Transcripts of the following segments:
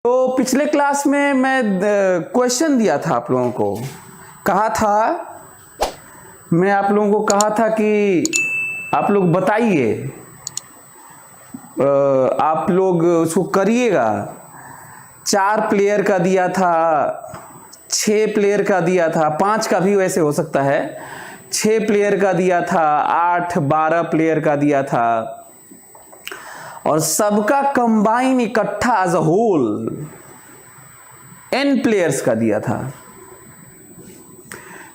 तो पिछले क्लास में मैं क्वेश्चन दिया था आप लोगों को, मैं आप लोगों को कहा था कि आप लोग बताइए, आप लोग उसको करिएगा। 4 प्लेयर का दिया था, 6 प्लेयर का दिया था, 5 का भी वैसे हो सकता है, 6 प्लेयर का दिया था, 8 12 प्लेयर का दिया था, और सबका कंबाइन इकट्ठा as a whole n players का दिया था।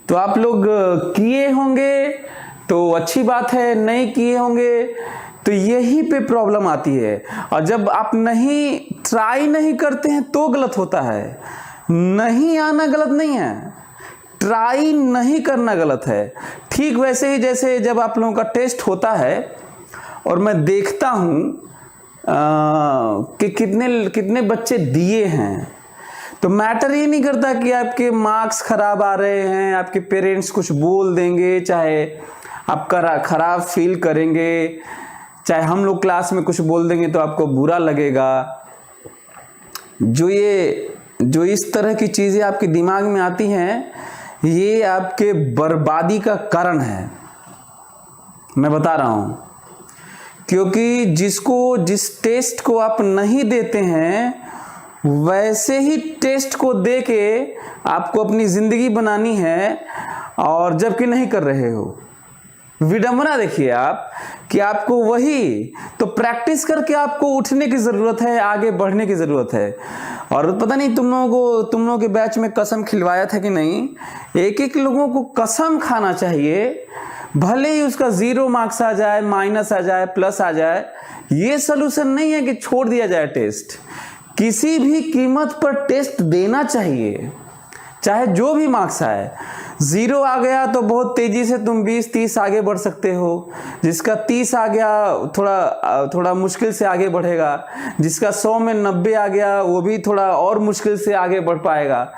तो आप लोग किए होंगे तो अच्छी बात है, नहीं किए होंगे तो यही पे प्रॉब्लम आती है। और जब आप ट्राई नहीं करते हैं तो गलत होता है। नहीं आना गलत नहीं है, ट्राई नहीं करना गलत है। ठीक वैसे ही जैसे जब आप लोगों का टेस्ट होता है और मैं देखता हूं कि कितने बच्चे दिए हैं, तो मैटर ये नहीं करता कि आपके मार्क्स खराब आ रहे हैं, आपके पेरेंट्स कुछ बोल देंगे, चाहे आप खराब फील करेंगे, चाहे हम लोग क्लास में कुछ बोल देंगे तो आपको बुरा लगेगा। जो इस तरह की चीज़ें आपके दिमाग में आती हैं, ये आपके बर्बादी का कारण है, मैं बता रहा हूँ। क्योंकि जिस टेस्ट को आप नहीं देते हैं वैसे ही टेस्ट को दे के आपको अपनी ज़िंदगी बनानी है, और जबकि नहीं कर रहे हो। विडंबना देखिए आप कि आपको वही तो प्रैक्टिस करके आपको उठने की ज़रूरत है, आगे बढ़ने की ज़रूरत है। और पता नहीं तुम लोगों के बैच में कसम खिलवाया था कि नहीं, एक लोगों को कसम खाना चाहिए, भले ही उसका 0 मार्क्स आ जाए, माइनस आ जाए, प्लस आ जाए, ये सलूशन नहीं है कि छोड़ दिया जाए टेस्ट। किसी भी कीमत पर टेस्ट देना चाहिए, चाहे जो भी मार्क्स आए। 0 आ गया तो बहुत तेजी से तुम 20-30 आगे बढ़ सकते हो, जिसका 30 आ गया थोड़ा मुश्किल से आगे बढ़ेगा, जिसका 100 में 90 आ गया वो भी थोड़ा और मुश्किल से आगे बढ़ पाएगा।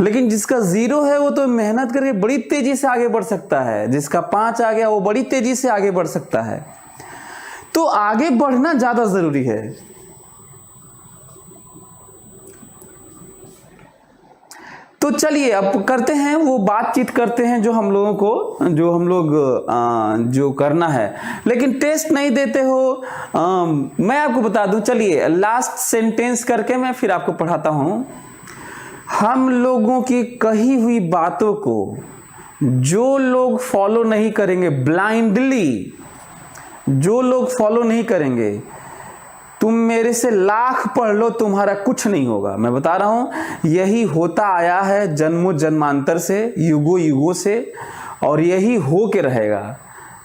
लेकिन जिसका 0 है वो तो मेहनत करके बड़ी तेजी से आगे बढ़ सकता है, जिसका 5 आ गया वो बड़ी तेजी से आगे बढ़ सकता है। तो आगे बढ़ना ज्यादा जरूरी है। तो चलिए अब करते हैं, वो बातचीत करते हैं जो हम लोग जो करना है। लेकिन टेस्ट नहीं देते हो, मैं आपको बता दूं, चलिए लास्ट सेंटेंस करके मैं फिर आपको पढ़ाता हूं। हम लोगों की कही हुई बातों को जो लोग फॉलो नहीं करेंगे, ब्लाइंडली जो लोग फॉलो नहीं करेंगे, तुम मेरे से लाख पढ़ लो तुम्हारा कुछ नहीं होगा। मैं बता रहा हूं, यही होता आया है जन्मों जन्मांतर से, युगों युगों से, और यही हो के रहेगा।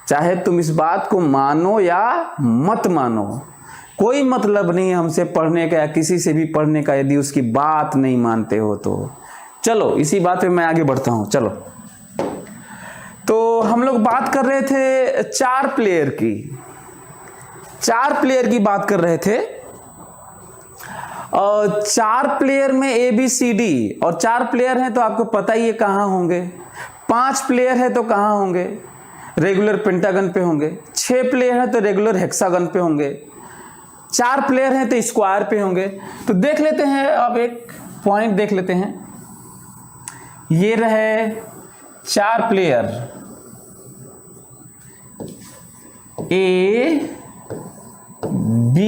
चाहे तुम इस बात को मानो या मत मानो, कोई मतलब नहीं है हमसे पढ़ने का या किसी से भी पढ़ने का, यदि उसकी बात नहीं मानते हो तो। चलो इसी बात पे मैं आगे बढ़ता हूं। चलो, तो हम लोग बात कर रहे थे 4 प्लेयर की, 4 प्लेयर की बात कर रहे थे। और 4 प्लेयर में ABCD, और 4 प्लेयर हैं तो आपको पता ही है कहाँ होंगे। 5 प्लेयर है तो कहाँ होंगे, रेगुलर पेंटागन पे होंगे। 6 प्लेयर है तो रेगुलर हेक्सागन पे होंगे। 4 प्लेयर हैं तो स्क्वायर पे होंगे। तो देख लेते हैं, अब एक पॉइंट देख लेते हैं। ये रहे 4 player, A B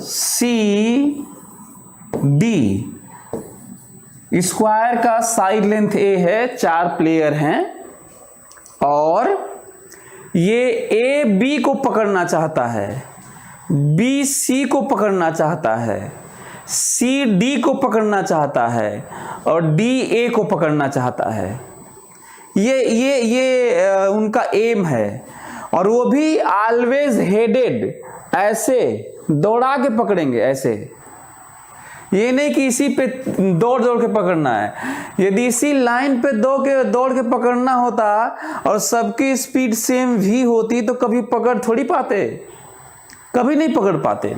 C D। Square का साइड लेंथ A है, 4 प्लेयर हैं, और ये A B को पकड़ना चाहता है, B C को पकड़ना चाहता है, C D को पकड़ना चाहता है, और D A को पकड़ना चाहता है। ये उनका एम है, और वो भी ऑलवेज हेडेड, ऐसे दौड़ा के पकड़ेंगे। ऐसे ये नहीं कि इसी पे दौड़ के पकड़ना है। यदि इसी लाइन पे दौड़ के पकड़ना होता और सबकी स्पीड सेम भी होती तो कभी पकड़ थोड़ी पाते, कभी नहीं पकड़ पाते।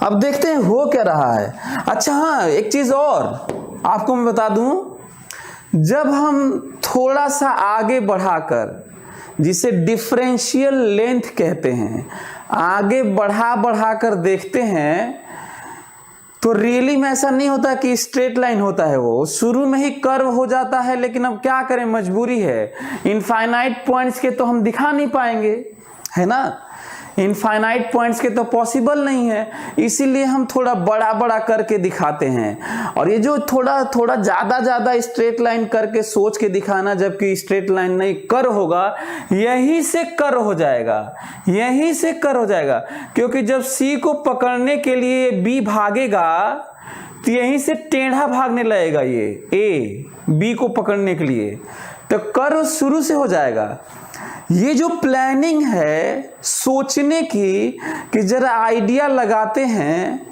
अब देखते हैं हो क्या रहा है। अच्छा हाँ, एक चीज और आपको मैं बता दूं, जब हम थोड़ा सा आगे बढ़ाकर, जिसे डिफरेंशियल लेंथ कहते हैं, आगे बढ़ा कर देखते हैं तो रियली में ऐसा नहीं होता कि स्ट्रेट लाइन होता है, वो शुरू में ही कर्व हो जाता है। लेकिन अब क्या करें, मजबूरी है, इनफाइनाइट पॉइंट्स के तो हम दिखा नहीं पाएंगे, है ना, इनफाइनाइट पॉइंट्स के तो पॉसिबल नहीं है, इसीलिए हम थोड़ा बड़ा बड़ा करके दिखाते हैं। और ये जो थोड़ा थोड़ा ज्यादा स्ट्रेट लाइन करके सोच के दिखाना, जबकि स्ट्रेट लाइन नहीं कर्व होगा, यहीं से कर्व हो जाएगा, यहीं से कर्व हो जाएगा। क्योंकि जब सी को पकड़ने के लिए बी भागेगा तो यहीं से टेढ़ा भागने लगेगा, ये ए बी को पकड़ने के लिए, तो कर्व शुरू से हो जाएगा। ये जो प्लानिंग है सोचने की कि जरा आइडिया लगाते हैं,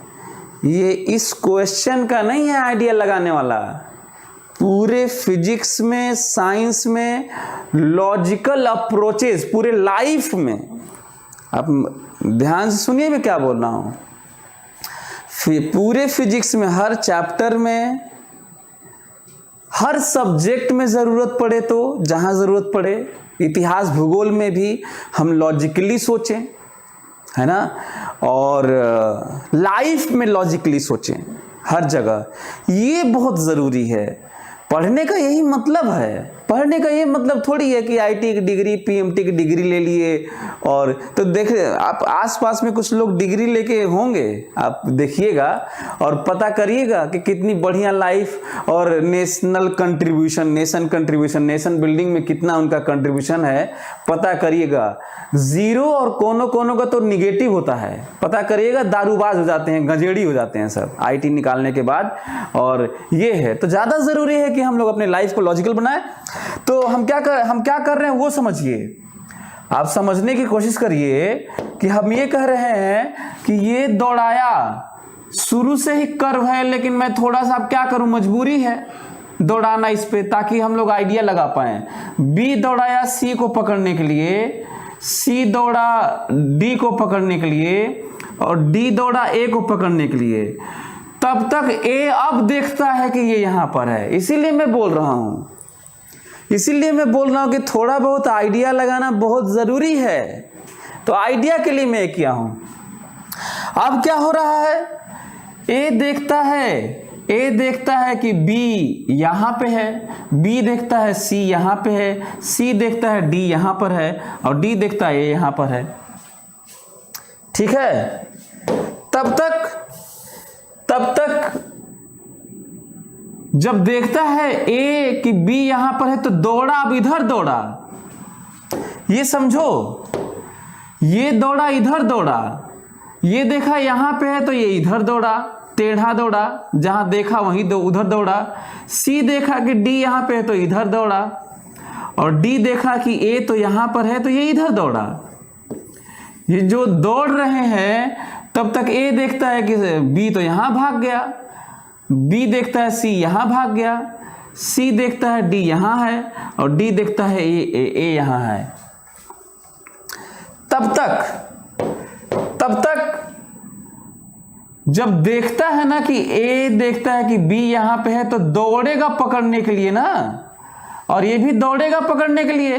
ये इस क्वेश्चन का नहीं है आइडिया लगाने वाला। पूरे फिजिक्स में, साइंस में, लॉजिकल अप्रोचेस, पूरे लाइफ में, आप ध्यान से सुनिए मैं क्या बोल रहा हूं, पूरे फिजिक्स में, हर चैप्टर में, हर सब्जेक्ट में जरूरत पड़े तो, जहां जरूरत पड़े, इतिहास भूगोल में भी हम लॉजिकली सोचें, है ना, और लाइफ में लॉजिकली सोचें हर जगह। ये बहुत ज़रूरी है। पढ़ने का यही मतलब है। पढ़ने का ये मतलब थोड़ी है कि आईटी की डिग्री, पीएमटी की डिग्री ले लिए और तो देख, आप आसपास में कुछ लोग डिग्री लेके होंगे, आप देखिएगा और पता करिएगा कि कितनी बढ़िया लाइफ और नेशनल कंट्रीब्यूशन, नेशन बिल्डिंग में कितना उनका कंट्रीब्यूशन है, पता करिएगा। जीरो और कोनो का तो निगेटिव होता है, पता करिएगा, दारूबाज हो जाते हैं, गंजेड़ी हो जाते हैं सब आईटी निकालने के बाद। और ये है तो ज़्यादा ज़रूरी है कि हम लोग अपने लाइफ को लॉजिकल बनाएं। तो हम क्या कर रहे हैं वो समझिए, आप समझने की कोशिश करिए कि हम ये कह रहे हैं कि ये दौड़ाया, शुरू से ही कर्व है, लेकिन मैं थोड़ा सा अब क्या करूं, मजबूरी है दौड़ाना इस पे, ताकि हम लोग आइडिया लगा पाए। बी दौड़ाया सी को पकड़ने के लिए, सी दौड़ा डी को पकड़ने के लिए, और डी दौड़ा ए को पकड़ने के लिए। तब तक ए अब देखता है कि ये यहां पर है, इसीलिए मैं बोल रहा हूं कि थोड़ा बहुत आइडिया लगाना बहुत जरूरी है। तो आइडिया के लिए मैं किया हूं। अब क्या हो रहा है, ए देखता है कि बी यहां पे है, बी देखता है सी यहां पे है, सी देखता है डी यहां पर है, और डी देखता है ए यहां पर है। ठीक है, तब तक जब देखता है ए कि बी यहां पर है तो दौड़ा, अब इधर दौड़ा, ये समझो, ये दौड़ा इधर दौड़ा, ये देखा यहां पे है तो ये इधर दौड़ा, टेढ़ा दौड़ा, जहां देखा वहीं उधर दौड़ा। सी देखा कि डी यहां पे है तो इधर दौड़ा, और डी देखा कि ए तो यहां पर है तो ये इधर दौड़ा। ये जो दौड़ रहे हैं, तब तक ए देखता है कि बी तो यहां भाग गया, बी देखता है सी यहां भाग गया, सी देखता है डी यहां है, और डी देखता है ए यहां है। तब तक जब देखता है ना कि ए देखता है कि बी यहां पे है तो दौड़ेगा पकड़ने के लिए ना, और ये भी दौड़ेगा पकड़ने के लिए,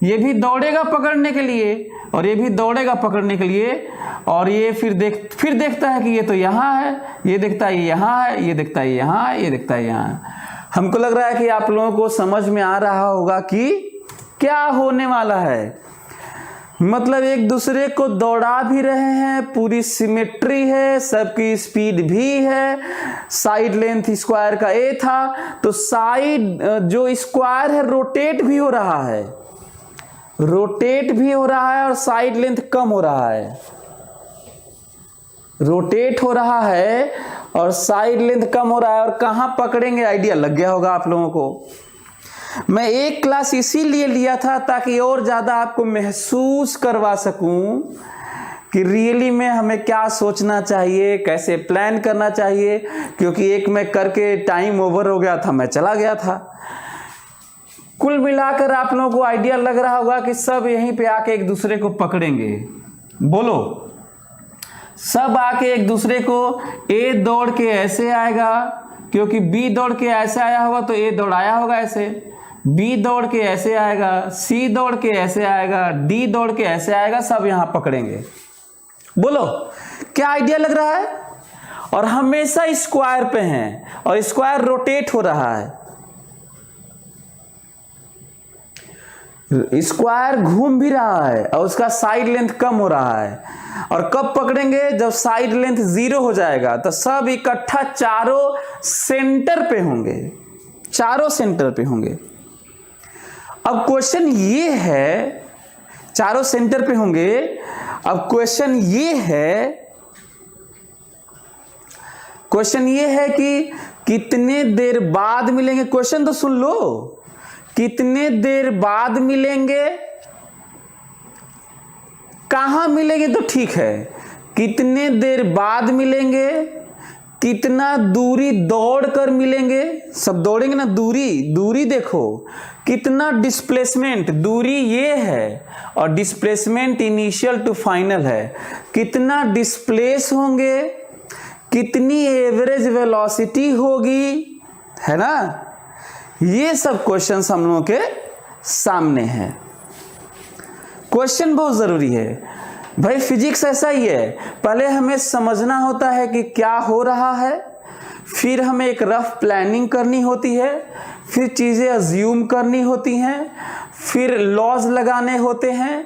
ये भी दौड़ेगा पकड़ने के लिए, और ये भी दौड़ेगा पकड़ने के लिए, और ये फिर देखता है कि ये तो यहाँ है, ये देखता है ये यहाँ है, ये देखता है यहाँ है, ये देखता है यहाँ है। हमको लग रहा है कि आप लोगों को समझ में आ रहा होगा कि क्या होने वाला है। मतलब एक दूसरे को दौड़ा भी रहे हैं, पूरी सिमेट्री है, सबकी स्पीड भी है, साइड लेंथ स्क्वायर का ए था तो साइड जो स्क्वायर है रोटेट भी हो रहा है, और साइड लेंथ कम हो रहा है, रोटेट हो रहा है और साइड लेंथ कम हो रहा है। और कहां पकड़ेंगे, आइडिया लग गया होगा आप लोगों को। मैं एक क्लास इसीलिए लिया था ताकि और ज्यादा आपको महसूस करवा सकूं कि रियली में हमें क्या सोचना चाहिए, कैसे प्लान करना चाहिए। क्योंकि एक मैं करके टाइम ओवर हो गया था, मैं चला गया था। कुल मिलाकर आप लोगों को आइडिया लग रहा होगा कि सब यहीं पे आके एक दूसरे को पकड़ेंगे। बोलो, सब आके एक दूसरे को, ए दौड़ के ऐसे आएगा क्योंकि बी दौड़ के ऐसे आया होगा तो ए दौड़ाया होगा ऐसे, बी दौड़ के ऐसे आएगा, सी दौड़ के ऐसे आएगा, डी दौड़ के ऐसे आएगा, सब यहां पकड़ेंगे। बोलो क्या आइडिया लग रहा है। और हमेशा स्क्वायर पे हैं और स्क्वायर रोटेट हो रहा है, स्क्वायर घूम भी रहा है और उसका साइड लेंथ कम हो रहा है। और कब पकड़ेंगे? जब साइड लेंथ 0 हो जाएगा तो सब इकट्ठा चारों सेंटर पे होंगे, चारों सेंटर पे होंगे। अब क्वेश्चन ये है, चारों सेंटर पे होंगे। अब क्वेश्चन ये है कि कितने देर बाद मिलेंगे। क्वेश्चन तो सुन लो, कितने देर बाद मिलेंगे, कहां मिलेंगे तो ठीक है, कितने देर बाद मिलेंगे, कितना दूरी दौड़कर मिलेंगे, सब दौड़ेंगे ना, दूरी देखो, कितना डिस्प्लेसमेंट, दूरी ये है और डिस्प्लेसमेंट इनिशियल टू फाइनल है, कितना डिस्प्लेस होंगे, कितनी एवरेज वेलोसिटी होगी, है ना। ये सब क्वेश्चंस हम लोगों के सामने हैं। क्वेश्चन बहुत जरूरी है भाई, फिजिक्स ऐसा ही है, पहले हमें समझना होता है कि क्या हो रहा है, फिर हमें एक रफ प्लानिंग करनी होती है, फिर चीज़ें अज्यूम करनी होती हैं, फिर लॉज लगाने होते हैं,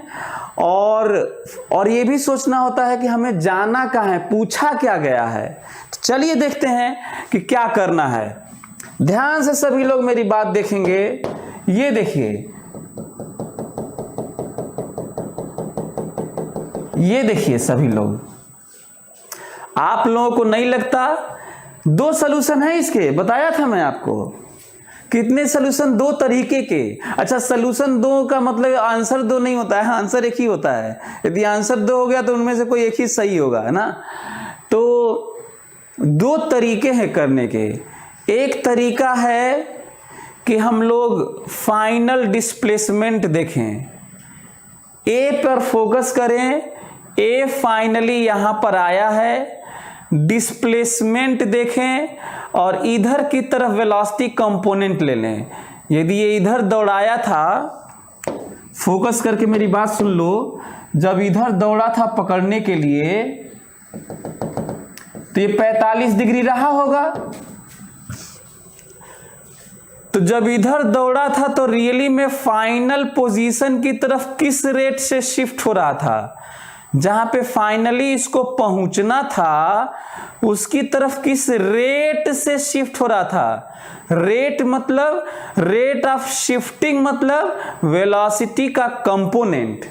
और ये भी सोचना होता है कि हमें जाना कहाँ है, पूछा क्या गया है। तो चलिए देखते हैं कि क्या करना है। ध्यान से सभी लोग मेरी बात देखेंगे। ये देखिए, ये देखिए सभी लोग, आप लोगों को नहीं लगता 2 सलूशन है इसके? बताया था मैं आपको, कितने सलूशन, 2 तरीके के। अच्छा, सलूशन 2 का मतलब आंसर 2 नहीं होता है, आंसर एक ही होता है। यदि आंसर 2 हो गया तो उनमें से कोई एक ही सही होगा, है ना। तो 2 तरीके हैं करने के। एक तरीका है कि हम लोग फाइनल डिस्प्लेसमेंट देखें, ए पर फोकस करें, ए फाइनली यहां पर आया है, डिस्प्लेसमेंट देखें और इधर की तरफ वेलोसिटी कंपोनेंट ले लें। यदि ये इधर दौड़ाया था, फोकस करके मेरी बात सुन लो, जब इधर दौड़ा था पकड़ने के लिए तो ये 45 डिग्री रहा होगा। तो जब इधर दौड़ा था तो रियली में फाइनल पोजीशन की तरफ किस रेट से शिफ्ट हो रहा था, जहां पे फाइनली इसको पहुंचना था उसकी तरफ किस रेट से शिफ्ट हो रहा था। रेट मतलब रेट ऑफ शिफ्टिंग मतलब वेलोसिटी का कंपोनेंट।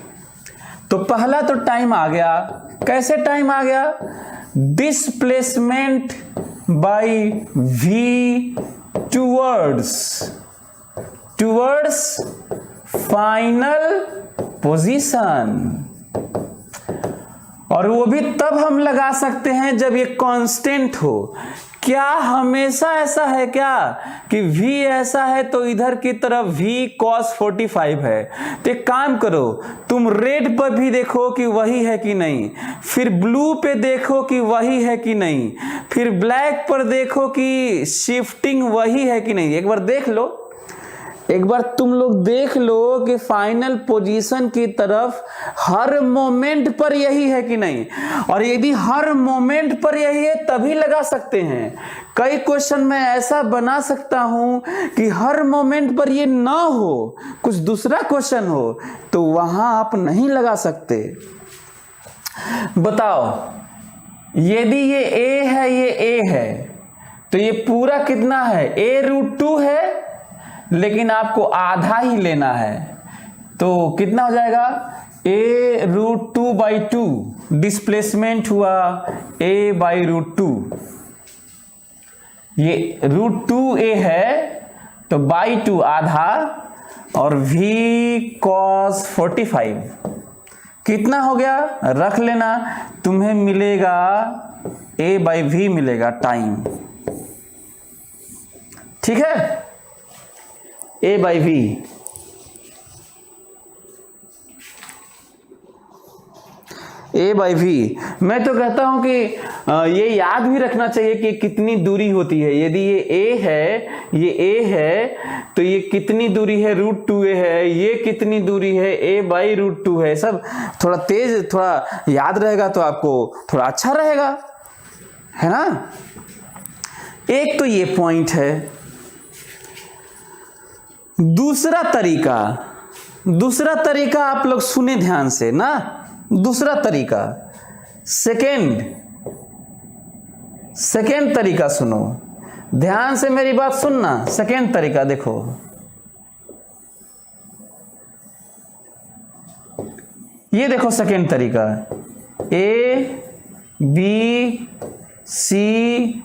तो पहला तो टाइम आ गया। कैसे टाइम आ गया? Displacement bye v towards final position. और वो भी तब हम लगा सकते हैं जब ये कांस्टेंट हो। क्या हमेशा ऐसा है क्या कि v ऐसा है तो इधर की तरफ v cos 45 है? तो एक काम करो, तुम रेड पर भी देखो कि वही है कि नहीं, फिर ब्लू पे देखो कि वही है कि नहीं, फिर ब्लैक पर देखो कि शिफ्टिंग वही है कि नहीं। एक बार देख लो, एक बार तुम लोग देख लो कि फाइनल पोजीशन की तरफ हर मोमेंट पर यही है कि नहीं। और यदि हर मोमेंट पर यही है तभी लगा सकते हैं। कई क्वेश्चन में ऐसा बना सकता हूं कि हर मोमेंट पर ये ना हो, कुछ दूसरा क्वेश्चन हो, तो वहां आप नहीं लगा सकते। बताओ, यदि ये a है, ये a है, तो ये पूरा कितना है? a√2 है, लेकिन आपको आधा ही लेना है, तो कितना हो जाएगा? a√2/2 डिस्प्लेसमेंट हुआ a/√2। ये √2a है तो /2 आधा, और v cos 45 कितना हो गया? रख लेना, तुम्हें मिलेगा a/v मिलेगा टाइम। ठीक है, a/v। a/v मैं तो कहता हूं कि ये याद भी रखना चाहिए कि कितनी दूरी होती है। यदि ये a है, ये a है, तो ये कितनी दूरी है? √2a है। ये कितनी दूरी है? a/√2 है। सब थोड़ा तेज, थोड़ा याद रहेगा तो आपको थोड़ा अच्छा रहेगा, है ना। एक तो ये पॉइंट है। दूसरा तरीका आप लोग सुने ध्यान से ना। दूसरा तरीका, सेकेंड तरीका सुनो ध्यान से, मेरी बात सुनना। सेकेंड तरीका देखो, ये देखो सेकेंड तरीका, ए बी सी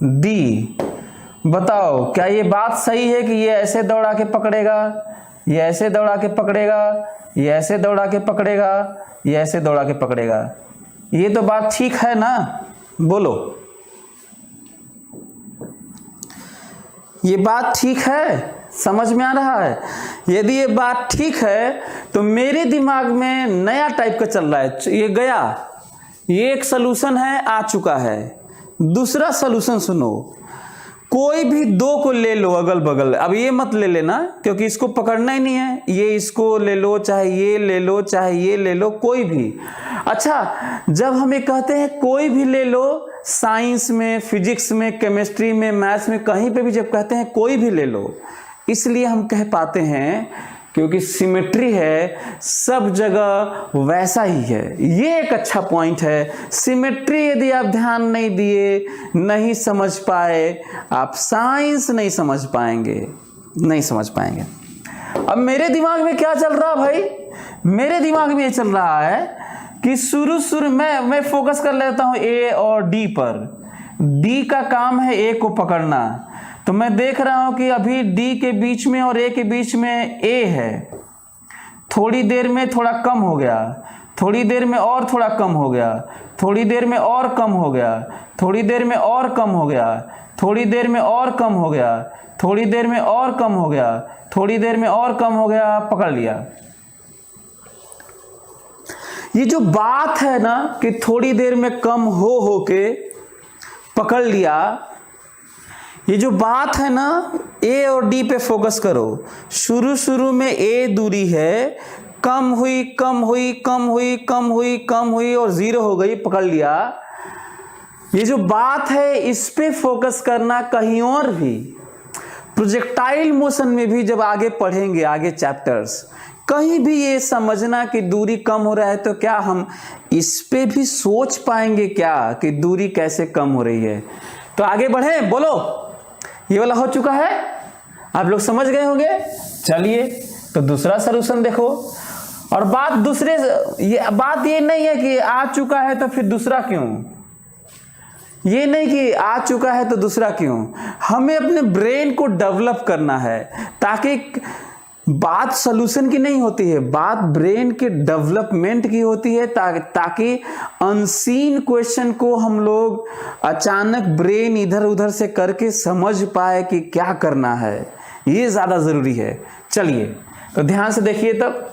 डी। बताओ क्या ये बात सही है कि ये ऐसे दौड़ा के पकड़ेगा, ये ऐसे दौड़ा के पकड़ेगा, ये ऐसे दौड़ा के पकड़ेगा, ये ऐसे दौड़ा के पकड़ेगा? ये तो बात ठीक है ना, बोलो। ये बात ठीक है, समझ में आ रहा है? यदि ये बात ठीक है तो मेरे दिमाग में नया टाइप का चल रहा है। ये गया, ये एक सलूशन है, आ चुका है। दूसरा सलूशन सुनो, कोई भी दो को ले लो अगल बगल। अब ये मत ले लेना क्योंकि इसको पकड़ना ही नहीं है। ये इसको ले लो, चाहे ये ले लो, चाहे ये ले लो, कोई भी। अच्छा, जब हमें कहते हैं कोई भी ले लो, साइंस में, फिजिक्स में, केमिस्ट्री में, मैथ्स में, कहीं पे भी जब कहते हैं कोई भी ले लो, इसलिए हम कह पाते हैं क्योंकि सिमेट्री है, सब जगह वैसा ही है। ये एक अच्छा पॉइंट है। सिमेट्री यदि आप ध्यान नहीं दिए, नहीं समझ पाए, आप साइंस नहीं समझ पाएंगे, नहीं समझ पाएंगे। अब मेरे दिमाग में क्या चल रहा भाई? मेरे दिमाग में ये चल रहा है कि शुरू मैं फोकस कर लेता हूं ए और डी पर। डी का काम है ए को पकड़ना, तो मैं देख रहा हूं कि अभी डी के बीच में और ए के बीच में ए है। थोड़ी देर में थोड़ा कम हो गया, थोड़ी देर में और थोड़ा कम हो गया, थोड़ी देर में और कम हो गया, थोड़ी देर में और कम हो गया, थोड़ी देर में और कम हो गया, थोड़ी देर में और कम हो गया, थोड़ी देर में और कम हो गया, पकड़ लिया। ये जो बात है ना कि थोड़ी देर में कम हो के पकड़ लिया, ये जो बात है ना, ए और डी पे फोकस करो। शुरू में ए दूरी है, कम हुई, कम हुई, कम हुई, कम हुई, कम हुई और 0 हो गई, पकड़ लिया। ये जो बात है इस पे फोकस करना। कहीं और भी प्रोजेक्टाइल मोशन में भी जब आगे पढ़ेंगे, आगे चैप्टर्स, कहीं भी ये समझना कि दूरी कम हो रहा है तो क्या हम इस पे भी सोच पाएंगे क्या कि दूरी कैसे कम हो रही है? तो आगे बढ़े, बोलो। ये वाला हो चुका है, आप लोग समझ गए होंगे। चलिए तो दूसरा सलूशन देखो। और बात ये नहीं है कि आ चुका है तो फिर दूसरा क्यों। ये नहीं कि आ चुका है तो दूसरा क्यों। हमें अपने ब्रेन को डेवलप करना है, ताकि बात सलूशन की नहीं होती है, बात ब्रेन के डेवलपमेंट की होती है, ताकि अनसीन क्वेश्चन को हम लोग अचानक ब्रेन इधर उधर से करके समझ पाए कि क्या करना है। ये ज्यादा जरूरी है। चलिए तो ध्यान से देखिए। तब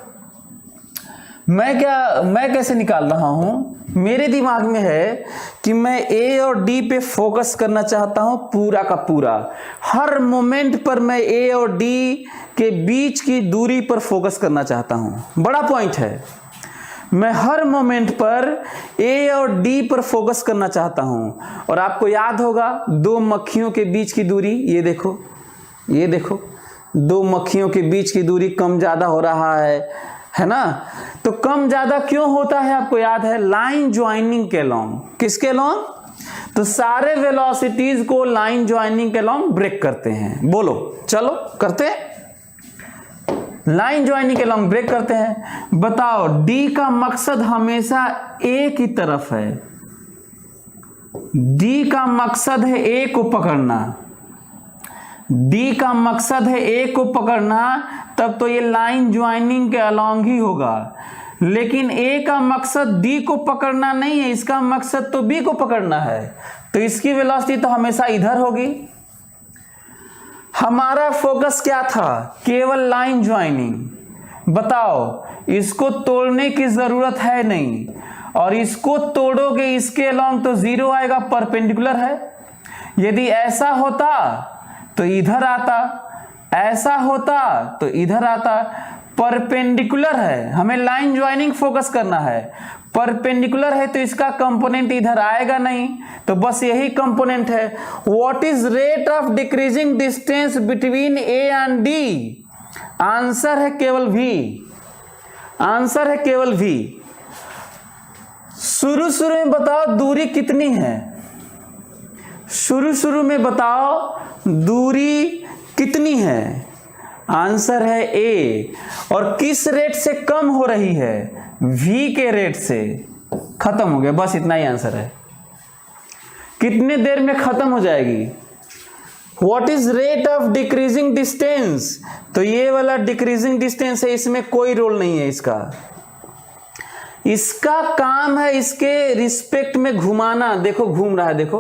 मैं कैसे निकाल रहा हूं? मेरे दिमाग में है कि मैं ए और डी पे फोकस करना चाहता हूं, पूरा का पूरा। हर मोमेंट पर मैं ए और डी के बीच की दूरी पर फोकस करना चाहता हूं। बड़ा पॉइंट है। मैं हर मोमेंट पर ए और डी पर फोकस करना चाहता हूं। और आपको याद होगा दो मक्खियों के बीच की दूरी, ये देखो, ये देखो, दो मक्खियों के बीच की दूरी कम ज्यादा हो रहा है ना। तो कम ज्यादा क्यों होता है आपको याद है? लाइन ज्वाइनिंग के लॉन्ग। किसके लॉन्ग? तो सारे वेलोसिटीज को लाइन ज्वाइनिंग के लॉन्ग ब्रेक करते हैं। बोलो, चलो करते हैं। लाइन ज्वाइनिंग के लॉन्ग ब्रेक करते हैं। बताओ, डी का मकसद हमेशा ए की तरफ है। डी का मकसद है ए को पकड़ना। डी का मकसद है ए को पकड़ना, तब तो ये लाइन ज्वाइनिंग के अलॉन्ग ही होगा। लेकिन ए का मकसद डी को पकड़ना नहीं है, इसका मकसद तो बी को पकड़ना है, तो इसकी वेलोसिटी तो हमेशा इधर होगी। हमारा फोकस क्या था? केवल लाइन ज्वाइनिंग। बताओ, इसको तोड़ने की जरूरत है नहीं, और इसको तोड़ोगे इसके अलॉन्ग तो 0 आएगा, परपेंडिकुलर है। यदि ऐसा होता तो इधर आता, ऐसा होता तो इधर आता। परपेंडिकुलर है, हमें लाइन ज्वाइनिंग फोकस करना है। परपेंडिकुलर है तो इसका कंपोनेंट इधर आएगा नहीं, तो बस यही कंपोनेंट है। What is rate of decreasing distance between A and D? Answer है केवल वी, आंसर है केवल वी। शुरू में बताओ दूरी कितनी है, शुरू में बताओ दूरी कितनी है? आंसर है ए। और किस रेट से कम हो रही है? v के रेट से। खत्म हो गया, बस इतना ही आंसर है। कितने देर में खत्म हो जाएगी? What is rate of decreasing distance? तो ये वाला डिक्रीजिंग डिस्टेंस है, इसमें कोई रोल नहीं है इसका। इसका काम है इसके रिस्पेक्ट में घुमाना। देखो घूम रहा है, देखो।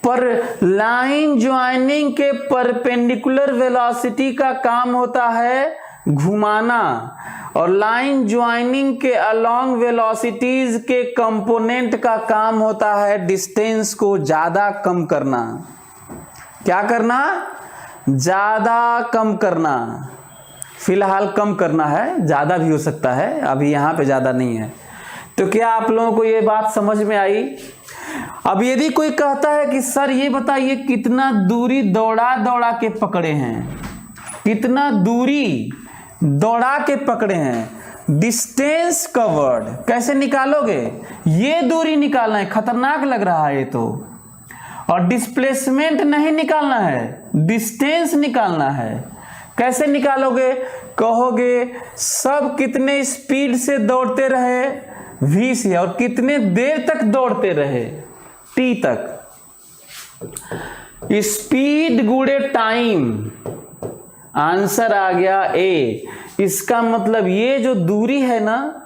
पर लाइन ज्वाइनिंग के परपेंडिकुलर वेलोसिटी का काम होता है घुमाना, और लाइन ज्वाइनिंग के अलोंग वेलोसिटीज के कंपोनेंट का काम होता है डिस्टेंस को ज्यादा कम करना। क्या करना? ज्यादा कम करना। फिलहाल कम करना है, ज्यादा भी हो सकता है, अभी यहां पे ज्यादा नहीं है। तो क्या आप लोगों को ये बात समझ में आई? अब यदि कोई कहता है कि सर ये बताइए कितना दूरी दौड़ा के पकड़े हैं, कितना दूरी दौड़ा के पकड़े हैं, डिस्टेंस कवर्ड कैसे निकालोगे? ये दूरी निकालना है, खतरनाक लग रहा है ये तो। और डिस्प्लेसमेंट नहीं निकालना है, डिस्टेंस निकालना है। कैसे निकालोगे? कहोगे सब कितने स्पीड से दौड़ते रहे, v से, और कितने देर तक दौड़ते रहे, t तक। स्पीड गुणे टाइम, आंसर आ गया ए। इसका मतलब ये जो दूरी है ना,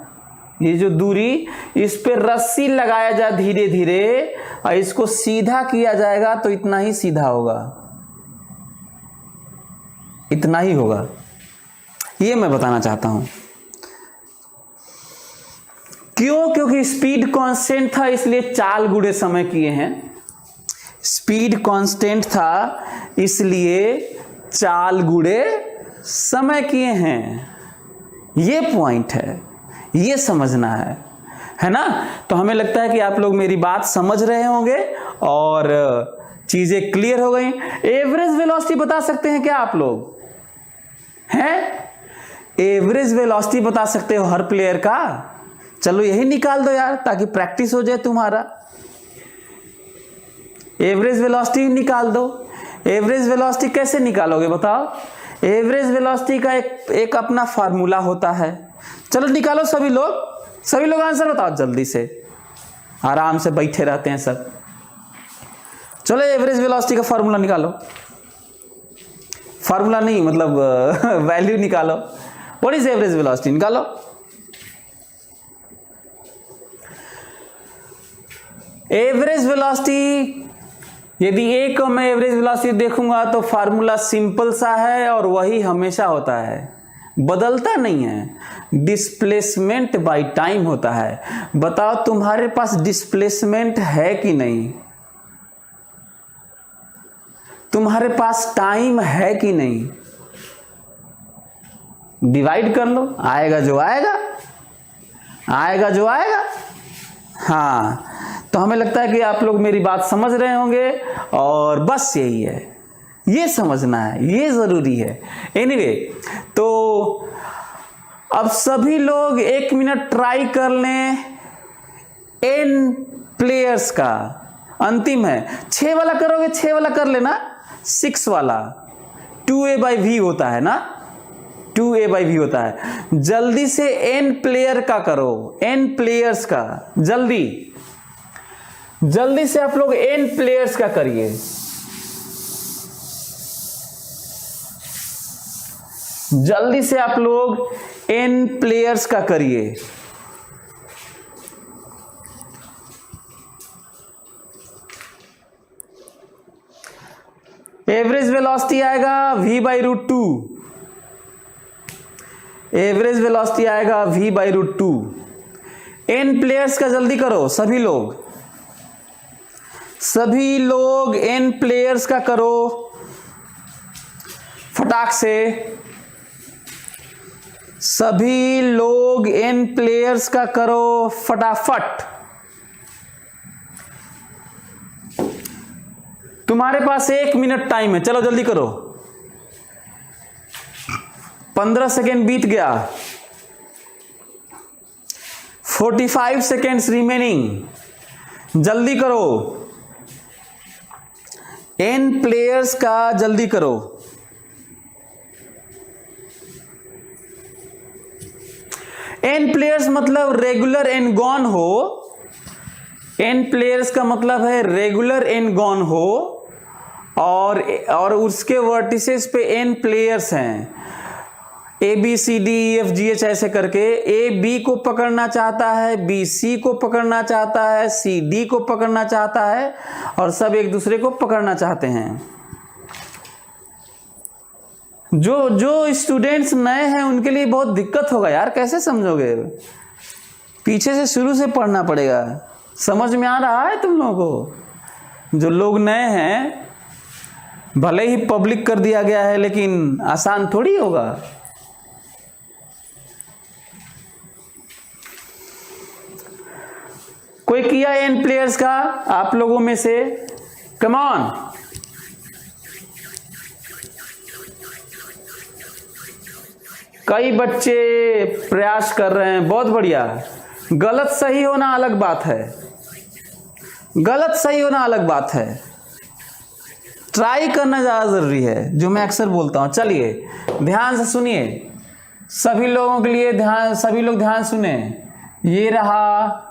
ये जो दूरी, इस पे रस्सी लगाया जाए धीरे धीरे और इसको सीधा किया जाएगा तो इतना ही सीधा होगा, इतना ही होगा। ये मैं बताना चाहता हूं। क्यों? क्योंकि स्पीड कांस्टेंट था, इसलिए चाल गुणे समय किए हैं। स्पीड कांस्टेंट था इसलिए चाल गुणे समय किए हैं। ये पॉइंट है, ये समझना है ना? तो हमें लगता है कि आप लोग मेरी बात समझ रहे होंगे और चीजें क्लियर हो गई। एवरेज वेलोसिटी बता सकते हैं क्या आप लोग? हैं? एवरेज वेलोसिटी बता सकते हो हर प्लेयर का? चलो यही निकाल दो यार, ताकि प्रैक्टिस हो जाए तुम्हारा। एवरेज वेलोसिटी निकाल दो। एवरेज वेलोसिटी कैसे निकालोगे बताओ? एवरेज वेलोसिटी का एक अपना फार्मूला होता है। चलो निकालो सभी लोग आंसर बताओ जल्दी से, आराम से बैठे रहते हैं सब। चलो एवरेज वेलोसिटी का फार्मूला निकालो। फार्मूला नहीं मतलब वैल्यू निकालो। What is average velocity? निकालो। एवरेज वेलोसिटी, यदि ए को मैं एवरेज वेलोसिटी देखूंगा तो फार्मूला सिंपल सा है और वही हमेशा होता है, बदलता नहीं है। डिस्प्लेसमेंट बाय टाइम होता है। बताओ तुम्हारे पास डिस्प्लेसमेंट है कि नहीं? तुम्हारे पास टाइम है कि नहीं? डिवाइड कर लो, आएगा जो आएगा, आएगा जो आएगा। हाँ, तो हमें लगता है कि आप लोग मेरी बात समझ रहे होंगे और बस यही है, ये समझना है, ये जरूरी है। एनीवे, तो अब सभी लोग 1 मिनट ट्राई कर लें। n प्लेयर्स का अंतिम है। 6 वाला करोगे? 6 वाला कर लेना। 6 वाला 2a/v होता है ना, 2a/v होता है। जल्दी से n प्लेयर का करो, n प्लेयर्स का। जल्दी से आप लोग n प्लेयर्स का करिए। जल्दी से आप लोग n प्लेयर्स का करिए। एवरेज वेलोसिटी आएगा v/√2। एवरेज वेलोसिटी आएगा v/√2। n प्लेयर्स का जल्दी करो सभी लोग n प्लेयर्स का करो फटाक से। सभी लोग n प्लेयर्स का करो फटाफट। तुम्हारे पास 1 मिनट टाइम है, चलो जल्दी करो। 15 सेकेंड बीत गया, 45 सेकेंड्स रिमेनिंग। जल्दी करो, n प्लेयर्स का जल्दी करो। n प्लेयर्स मतलब रेगुलर एंड गॉन हो। n प्लेयर्स का मतलब है रेगुलर एंड गॉन हो, और उसके वर्टिसेस पे n प्लेयर्स हैं, A B C D E F G H ऐसे करके। ए बी को पकड़ना चाहता है, बी सी को पकड़ना चाहता है, सी डी को पकड़ना चाहता है, और सब एक दूसरे को पकड़ना चाहते हैं। जो स्टूडेंट्स नए हैं उनके लिए बहुत दिक्कत होगा यार, कैसे समझोगे? पीछे से शुरू से पढ़ना पड़ेगा। समझ में आ रहा है तुम लोगों को? जो लोग नए हैं, भले ही पब्लिक कर दिया गया है, लेकिन आसान थोड़ी होगा। कोई किया n प्लेयर्स का आप लोगों में से? Come on. कई बच्चे प्रयास कर रहे हैं, बहुत बढ़िया। गलत सही होना अलग बात है, गलत सही होना अलग बात है, ट्राई करना ज़्यादा ज़रूरी है, जो मैं अक्सर बोलता हूँ। चलिए ध्यान से सुनिए, सभी लोगों के लिए ध्यान, सभी लोग ध्यान सुने। ये रहा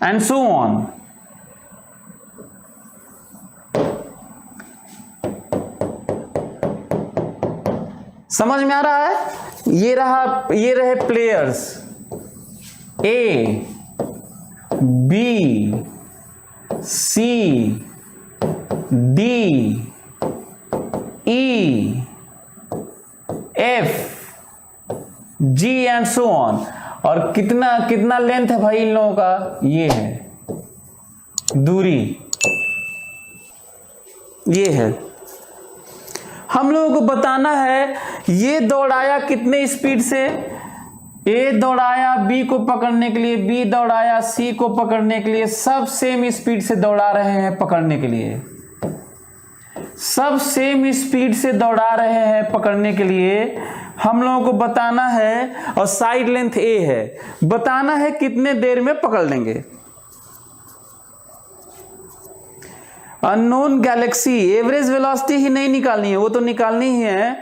एंड सो ऑन। समझ में आ रहा है? ये रहे players A B C D E F G and so on. और कितना लेंथ है भाई इन लोगों का? ये है दूरी, ये है। हम लोगों को बताना है ये दौड़ाया कितने स्पीड से। ए दौड़ाया बी को पकड़ने के लिए, बी दौड़ाया सी को पकड़ने के लिए, सब सेम स्पीड से दौड़ा रहे हैं पकड़ने के लिए, सब सेम स्पीड से दौड़ा रहे हैं पकड़ने के लिए। हम लोगों को बताना है, और साइड लेंथ ए है, बताना है कितने देर में पकड़ लेंगे। अननोन गैलेक्सी, एवरेज वेलोसिटी ही नहीं निकालनी है, वो तो निकालनी ही है।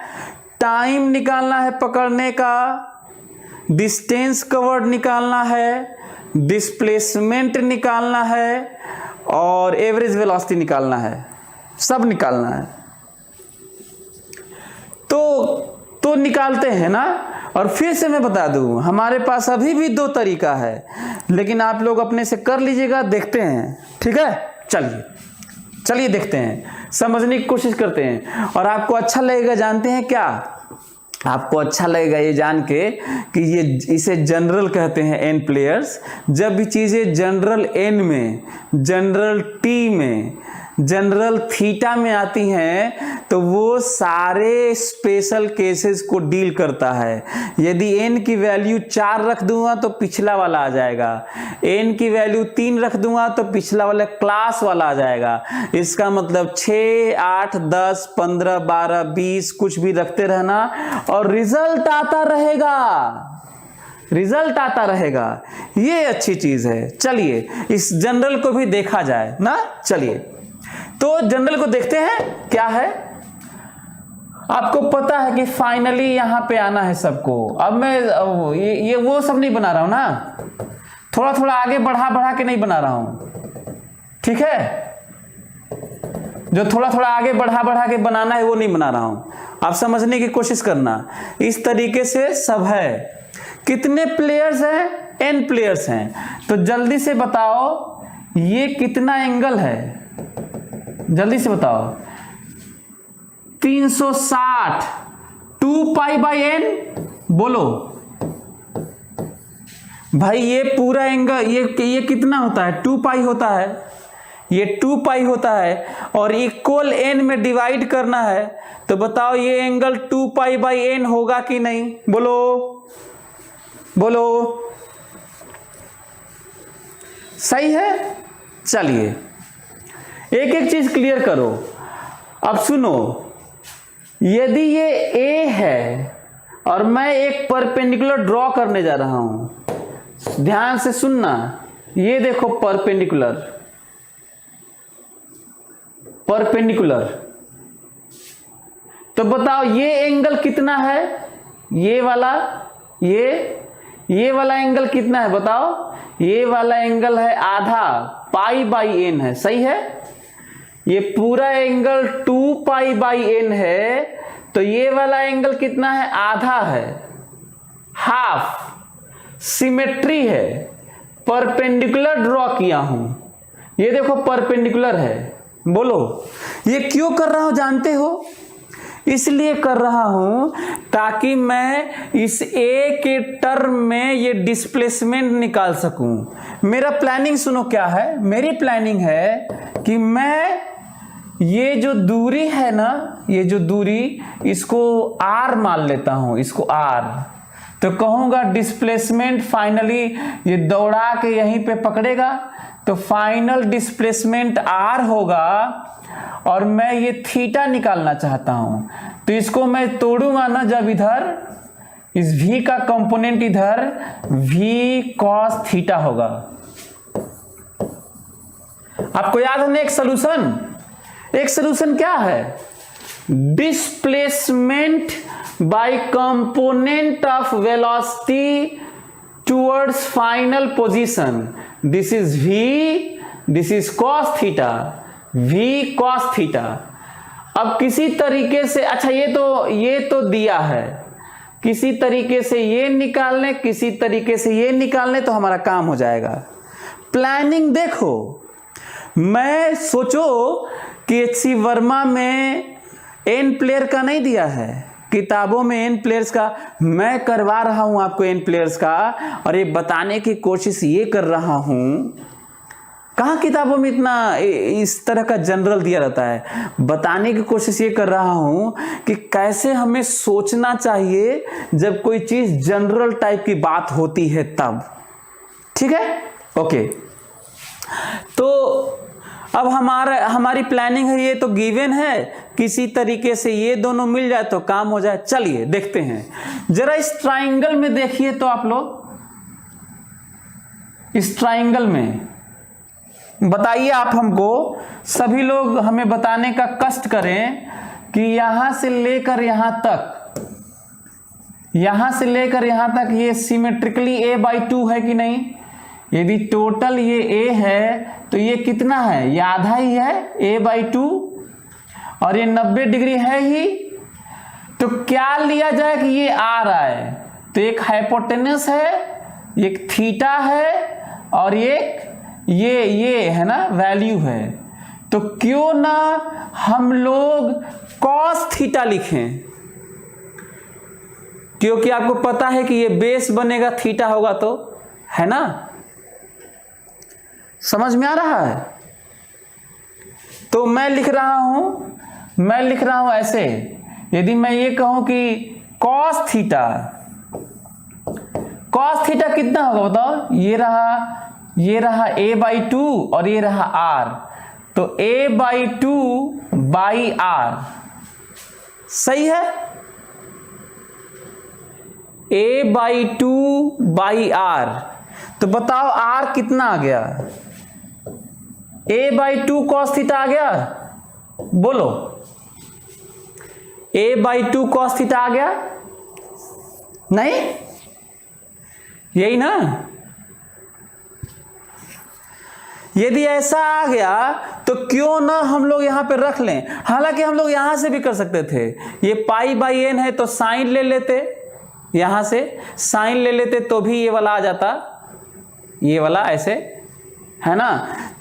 टाइम निकालना है पकड़ने का, डिस्टेंस कवर्ड निकालना है, डिस्प्लेसमेंट निकालना है, और एवरेज वेलोसिटी निकालना है, सब निकालना है। तो निकालते हैं ना। और फिर से मैं बता दूं, हमारे पास अभी भी 2 तरीका है, लेकिन आप लोग अपने से कर लीजिएगा, देखते हैं, ठीक है? चलिए देखते हैं, समझने की कोशिश करते हैं। और आपको अच्छा लगेगा, जानते हैं क्या? आपको अच्छा लगेगा ये जान के कि इसे जनरल कहते हैं n प्लेयर्स। जब भी चीज़ें जनरल n में, जनरल t में, जनरल थीटा में आती हैं, तो वो सारे स्पेशल केसेस को डील करता है। यदि n की वैल्यू 4 रख दूंगा तो पिछला वाला आ जाएगा, n की वैल्यू 3 रख दूंगा तो पिछला वाला क्लास वाला आ जाएगा। इसका मतलब 6, 8, 10, 15, 12, 20 कुछ भी रखते रहना, और रिजल्ट आता रहेगा, रिजल्ट आता रहेगा। ये अच्छी चीज है। चलिए इस जनरल को भी देखा जाए ना। चलिए तो जनरल को देखते हैं क्या है। आपको पता है कि फाइनली यहां पे आना है सबको। अब मैं ये वो सब नहीं बना रहा हूं ना, थोड़ा थोड़ा आगे बढ़ा के नहीं बना रहा हूं, ठीक है? जो थोड़ा थोड़ा आगे बढ़ा के बनाना है वो नहीं बना रहा हूं। आप समझने की कोशिश करना। इस तरीके से सब है। कितने प्लेयर्स हैं? n प्लेयर्स हैं। तो जल्दी से बताओ ये कितना एंगल है, जल्दी से बताओ। 360 2π/n। बोलो भाई, ये पूरा एंगल ये कितना होता है? 2π होता है। ये 2 पाई होता है और इक्वल n में डिवाइड करना है, तो बताओ ये एंगल 2 पाई बाई n होगा कि नहीं? बोलो बोलो, सही है। चलिए एक एक चीज क्लियर करो। अब सुनो, यदि ये A है और मैं एक परपेंडिकुलर ड्रॉ करने जा रहा हूं, ध्यान से सुनना, ये देखो परपेंडिकुलर, परपेंडिकुलर, तो बताओ ये एंगल कितना है? ये वाला, ये वाला एंगल कितना है बताओ? ये वाला एंगल है आधा, पाई बाई n है, सही है। ये पूरा एंगल 2 पाई बाई n है, तो ये वाला एंगल कितना है? आधा है, हाफ। सिमेट्री है, परपेंडिकुलर ड्रॉ किया हूं, ये देखो परपेंडिकुलर है। बोलो, ये क्यों कर रहा हूं जानते हो? इसलिए कर रहा हूं ताकि मैं इस A के टर्म में ये डिस्प्लेसमेंट निकाल सकूं। मेरा प्लानिंग सुनो क्या है? मेरी प्लानिंग है कि मैं ये जो दूरी है ना, ये जो दूरी, इसको R मान लेता हूं, इसको R, तो कहूंगा डिस्प्लेसमेंट फाइनली ये दौड़ा के यहीं पे पकड़ेगा, तो फाइनल डिस्प्लेसमेंट R होगा और मैं ये थीटा निकालना चाहता हूं, तो इसको मैं तोड़ूंगा ना, जब इधर इस v का कंपोनेंट इधर v cos थीटा होगा। आपको याद है ना एक सॉल्यूशन? एक सॉल्यूशन क्या है? Displacement bye component of velocity towards final position, this is v, this is cos theta, v cos theta. अब किसी तरीके से, अच्छा ये तो दिया है, किसी तरीके से ये निकाल लें, किसी तरीके से ये निकाल लें, तो हमारा काम हो जाएगा। प्लानिंग देखो, मैं सोचो कि HC वर्मा में n प्लेयर का नहीं दिया है, किताबों में n प्लेयर्स का, मैं करवा रहा हूं आपको n प्लेयर्स का, और ये बताने की कोशिश ये कर रहा हूं, कहाँ किताबों में इतना इस तरह का जनरल दिया रहता है? बताने की कोशिश ये कर रहा हूं कि कैसे हमें सोचना चाहिए जब कोई चीज जनरल टाइप की बात होती है तब। ठीक है, ओके। तो अब हमारी प्लानिंग है, ये तो गिवन है, किसी तरीके से ये दोनों मिल जाए तो काम हो जाए। चलिए देखते हैं जरा इस ट्राइंगल में, देखिए तो आप लोग इस ट्राइंगल में बताइए, आप हमको सभी लोग हमें बताने का कष्ट करें कि यहां से लेकर यहां तक, यहां से लेकर यहां तक ये सिमेट्रिकली a/2 है कि नहीं? यदि टोटल ये a है तो ये कितना है? ये आधा ही है, a/2, और ये 90 डिग्री है ही, तो क्या लिया जाए कि ये r आए? तो एक हाइपोटेनस है, एक थीटा है, और एक ये है ना वैल्यू है। तो क्यों ना हम लोग cos थीटा लिखें, क्योंकि आपको पता है कि ये बेस बनेगा थीटा होगा, तो है ना? समझ में आ रहा है? तो मैं लिख रहा हूं ऐसे, यदि मैं ये कहूं कि cos थीटा कितना होगा बताओ? ये रहा a/2 और ये रहा r, तो a/2 बाई r, सही है? a/2 बाई r, तो बताओ r कितना आ गया? a/2 cos थीटा आ गया? बोलो, a/2 cos थीटा आ गया? नहीं, यही ना? यदि ऐसा आ गया तो क्यों ना हम लोग यहां पे रख लें। हालांकि हम लोग यहां से भी कर सकते थे, ये π/n है तो साइन ले लेते, यहां से साइन ले लेते तो भी ये वाला आ जाता, ये वाला ऐसे, है ना?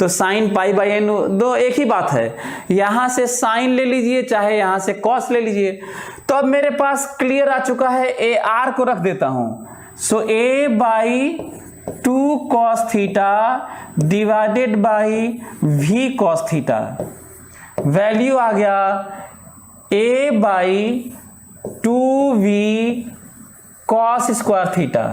तो साइन π/n दो एक ही बात है, यहां से साइन ले लीजिए चाहे यहां से कॉस ले लीजिए। तो अब मेरे पास क्लियर आ चुका है, ar को रख देता हूं, so a/2 2 cos theta divided by v cos theta, value आ गया a by 2v cos square theta.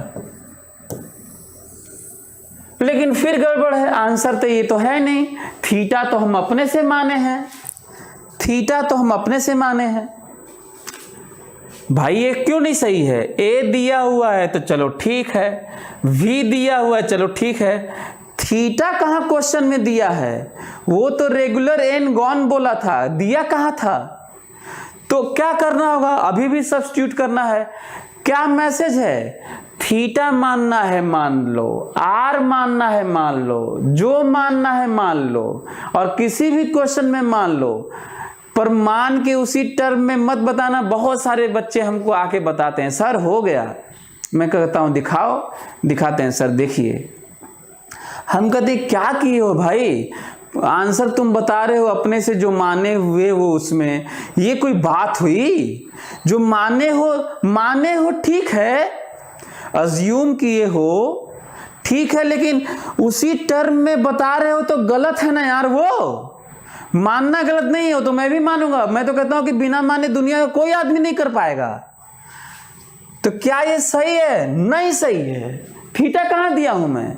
लेकिन फिर गड़बड़ है, आंसर तो ये तो है नहीं, थीटा तो हम अपने से माने हैं, थीटा तो हम अपने से माने हैं भाई, ये क्यों नहीं सही है? a दिया हुआ है तो चलो ठीक है, v दिया हुआ है चलो ठीक है, थीटा कहाँ क्वेश्चन में दिया है? वो तो रेगुलर एन गॉन बोला था, दिया कहाँ था? तो क्या करना होगा? अभी भी सब्स्टिट्यूट करना है। क्या मैसेज है? थीटा मानना है मान लो, आर मानना है मान लो, जो मानना है मान लो, और किसी भी क्वेश्चन में मान लो, पर मान के उसी टर्म में मत बताना। बहुत सारे बच्चे हमको आके बताते हैं सर हो गया, मैं कहता हूं दिखाओ, दिखाते हैं सर देखिए, हम कहते क्या किए हो भाई, आंसर तुम बता रहे हो अपने से जो माने हुए हो उसमें, ये कोई बात हुई? जो माने हो ठीक है, अज्यूम किए हो ठीक है, लेकिन उसी टर्म में बता रहे हो तो गलत है ना यार। वो मानना गलत नहीं हो तो मैं भी मानूंगा, मैं तो कहता हूं कि बिना माने दुनिया का कोई आदमी नहीं कर पाएगा। तो क्या ये सही है? नहीं सही है। थीटा कहां दिया हूं मैं?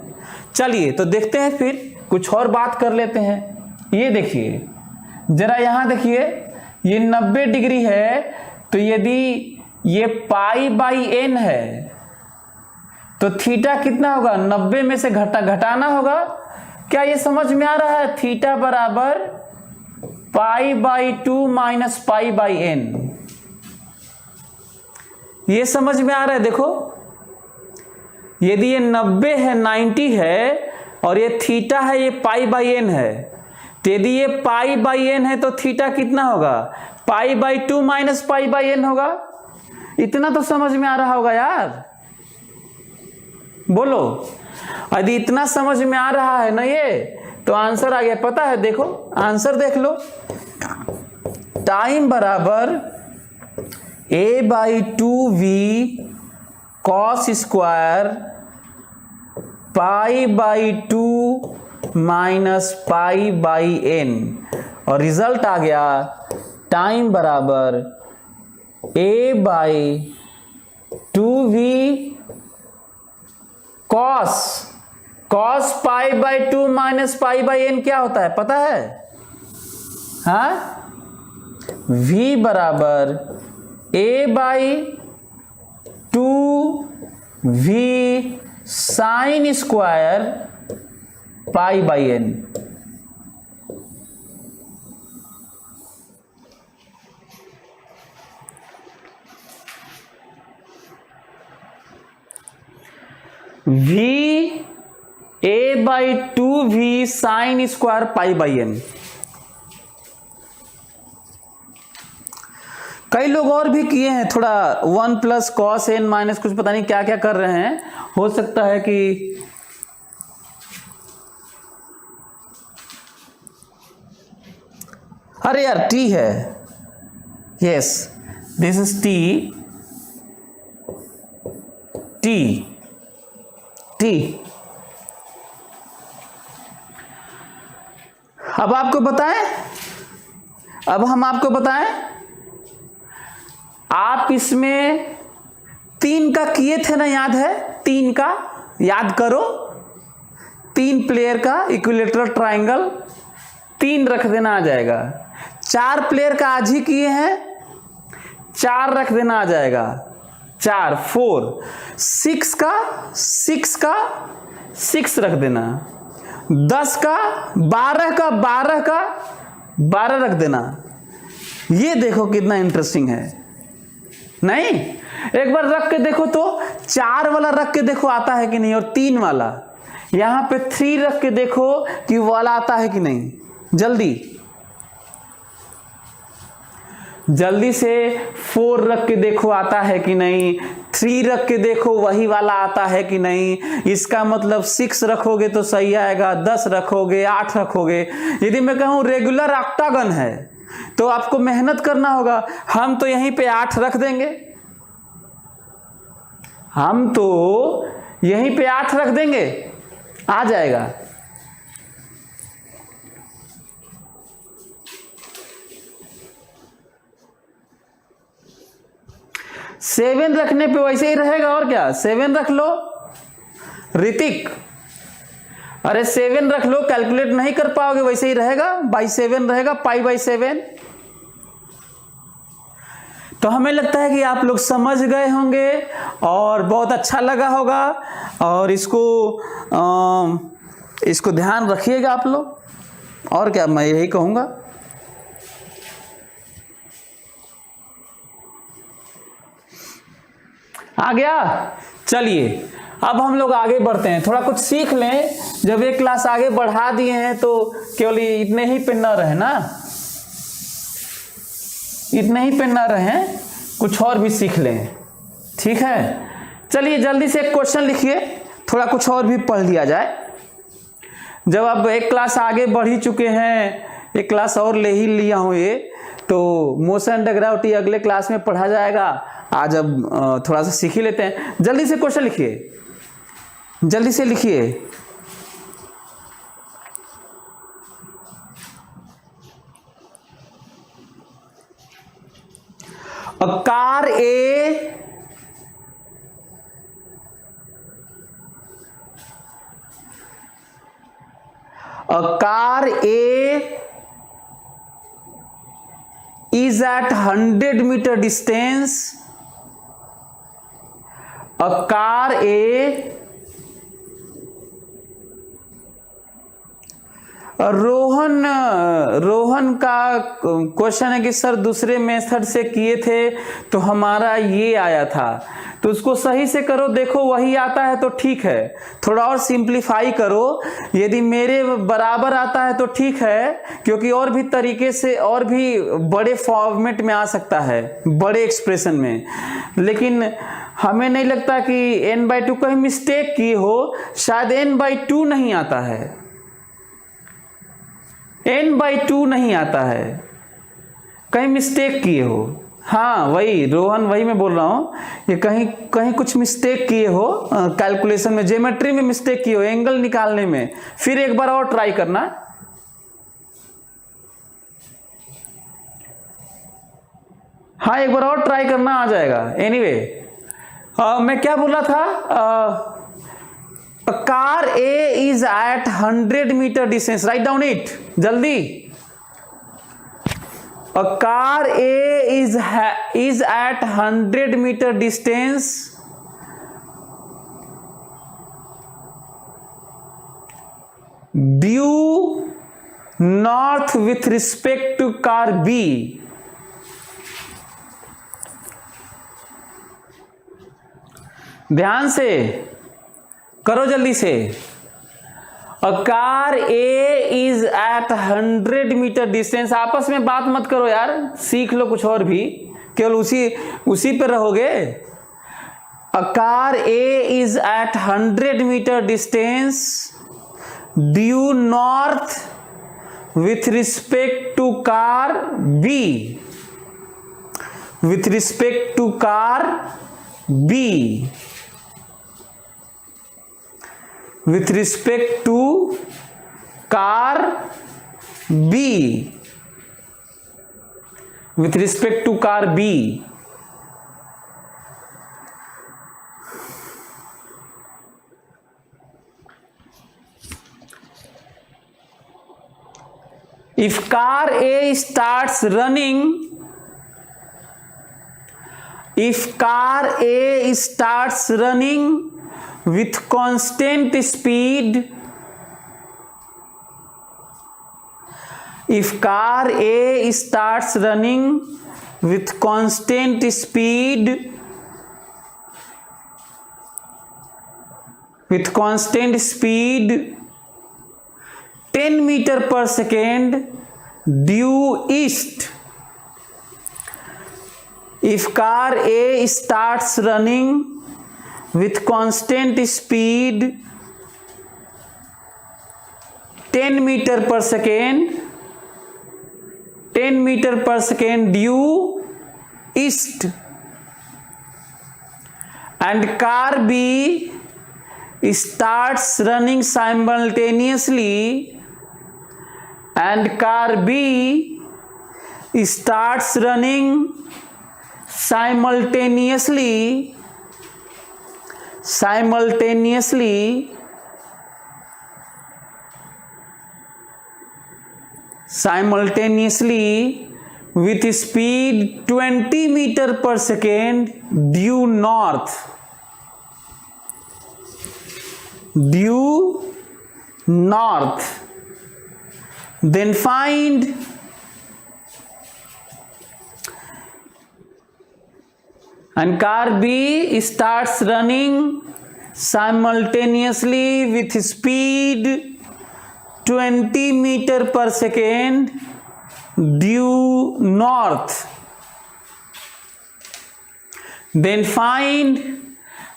चलिए तो देखते हैं, फिर कुछ और बात कर लेते हैं। ये देखिए जरा, यहां देखिए, ये 90 डिग्री है, तो यदि ये पाई बाई एन है तो थीटा कितना होगा? 90 में से घटाना होगा। क्या ये समझ में आ रहा है? थीटा बराबर pi by 2 minus pi by N, ये समझ में आ रहा है? देखो यदि ये 90 है, 90 है, और ये थीटा है, ये पाई बाई एन है, तो यदि ये पाई बाई एन है तो थीटा कितना होगा? Pi by 2 minus pi by N होगा। इतना तो समझ में आ रहा होगा यार, बोलो। यदि इतना समझ में आ रहा है ना ये, तो आंसर आ गया। पता है, देखो आंसर देख लो, टाइम बराबर a by 2v cos square pi by 2 minus pi by n, और रिजल्ट आ गया टाइम बराबर a by 2v cos pi by 2 minus pi by n क्या होता है पता है? हाँ, v बराबर a by 2v sine square pi by n. v a by 2v sine square pi by n. कई लोग और भी किए हैं, थोड़ा 1 प्लस कॉस एन माइनस कुछ पता नहीं क्या क्या कर रहे हैं। हो सकता है कि अरे यार टी है, yes this is T, T T. अब आपको बताएं, अब हम आपको बताएं, आप इसमें 3 का किए थे ना, याद है? 3 का याद करो, 3 प्लेयर का इक्विलेटरल ट्राइंगल, 3 रख देना आ जाएगा। 4 प्लेयर का आज ही किए हैं, 4 रख देना आ जाएगा, 4 4। 6 का 6 रख देना, 10 का 12 का 12 रख देना। ये देखो कितना इंटरेस्टिंग है, नहीं? एक बार रख के देखो तो, 4 वाला रख के देखो आता है कि नहीं, और 3 वाला, यहां पे 3 रख के देखो कि वाला आता है कि नहीं। जल्दी से 4 रख के देखो आता है कि नहीं, 3 रख के देखो वही वाला आता है कि नहीं। इसका मतलब 6 रखोगे तो सही आएगा, 10 रखोगे, 8 रखोगे। यदि मैं कहूं रेगुलर ऑक्टागन है तो आपको मेहनत करना होगा। हम तो यहीं पे 8 रख देंगे, हम तो यहीं पे 8 रख देंगे, आ जाएगा। सेवन रखने पे वैसे ही रहेगा, और क्या, 7 रख लो। ऋतिक, अरे 7 रख लो, कैलकुलेट नहीं कर पाओगे, वैसे ही रहेगा, बाई 7 रहेगा, π/7। तो हमें लगता है कि आप लोग समझ गए होंगे और बहुत अच्छा लगा होगा, और इसको ध्यान रखिएगा आप लोग, और क्या मैं यही कहूँगा। आ गया? चलिए अब हम लोग आगे बढ़ते हैं, थोड़ा कुछ सीख लें। जब एक क्लास आगे बढ़ा दिए हैं तो केवल इतने ही पे न रहे ना, इतने ही पे न रहें, कुछ और भी सीख लें, ठीक है। चलिए जल्दी से एक क्वेश्चन लिखिए, थोड़ा कुछ और भी पढ़ लिया जाए। जब आप एक क्लास आगे बढ़ ही चुके हैं, एक क्लास और ले ही लिया हूँ ये, तो मोशन एंड ग्रेविटी अगले क्लास में पढ़ा जाएगा। आज अब थोड़ा सा सीख ही लेते हैं। जल्दी से क्वेश्चन लिखिए, जल्दी से लिखिए। A car A is at 100-meter distance. A car A, Rohan का क्वेश्चन है कि सर दूसरे मेथड से किए थे तो हमारा ये आया था, तो उसको सही से करो, देखो वही आता है तो ठीक है, थोड़ा और सिंप्लीफाई करो। यदि मेरे बराबर आता है तो ठीक है, क्योंकि और भी तरीके से और भी बड़े फॉर्मेट में आ सकता है, बड़े एक्सप्रेशन में, लेकिन हमें नहीं लगता कि n/2 कहीं मिस्टेक किए हो, शायद n/2 नहीं आता है, n/2 नहीं आता है, कहीं मिस्टेक किए हो। हाँ वही रोहन, वही मैं बोल रहा हूँ, ये कहीं कहीं कुछ मिस्टेक किए हो, कैलकुलेशन में, ज्योमेट्री में मिस्टेक किए हो, एंगल निकालने में। फिर एक बार और ट्राई करना। हाँ एक बार और ट्राई करना, आ जाएगा। एनीवे मैं क्या बोला था, A car A is at 100-meter distance. Write down it. जल्दी। A car A is at 100-meter distance due north with respect to car B. ध्यान से करो जल्दी से। A car A is at 100-meter distance। आपस में बात मत करो यार, सीख लो कुछ और भी, केवल उसी पे रहोगे। A car A is at 100-meter distance due north with respect to car B. With respect to car B. With respect to car B. With respect to car B. If car A starts running, if car A starts running with constant speed, if car A starts running with constant speed, with constant speed 10 meter per second due east, if car A starts running with constant speed 10 meter per second, 10 meter per second due east, and car B starts running simultaneously and car B starts running simultaneously with speed 20 meter per second due north, then find and car B starts running simultaneously with speed 20 meter per second due north, then find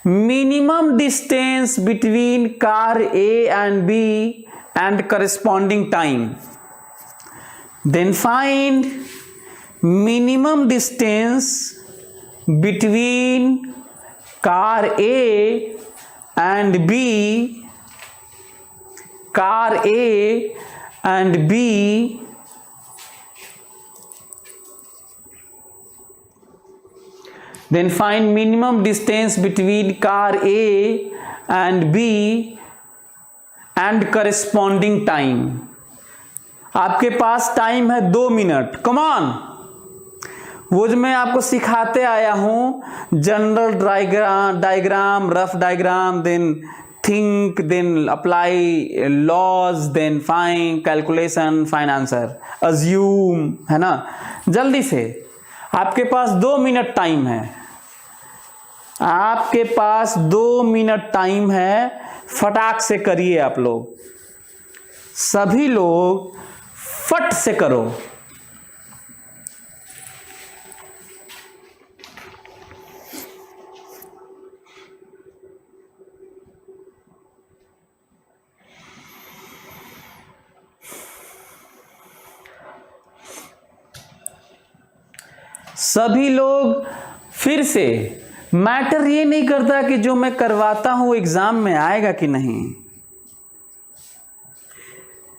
minimum distance between car A and B and corresponding time. Then find minimum distance between car A and B, then find minimum distance between car A and B and corresponding time. आपके पास time है 2 minute. Come on. वो जो मैं आपको सिखाते आया हूं, general diagram, rough diagram, then think, then apply laws, then find calculation, find answer, assume, है ना. जल्दी से, आपके पास 2 मिनट टाइम है. आपके पास 2 मिनट टाइम है. फटाक से करिए आप लोग, सभी लोग फट से करो. सभी लोग फिर से. मैटर ये नहीं करता कि जो मैं करवाता हूं एग्जाम में आएगा कि नहीं.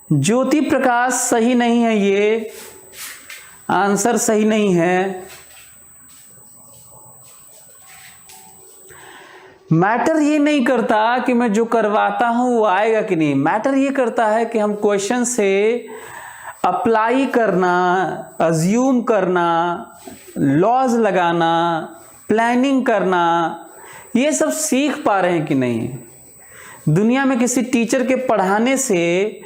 ज्योति प्रकाश सही नहीं है, ये आंसर सही नहीं है. मैटर ये नहीं करता कि मैं जो करवाता हूं वो आएगा कि नहीं. मैटर ये करता है कि हम क्वेश्चन से अप्लाई करना, अज्यूम करना, लॉज लगाना, प्लानिंग करना, ये सब सीख पा रहे हैं कि नहीं. दुनिया में किसी टीचर के पढ़ाने से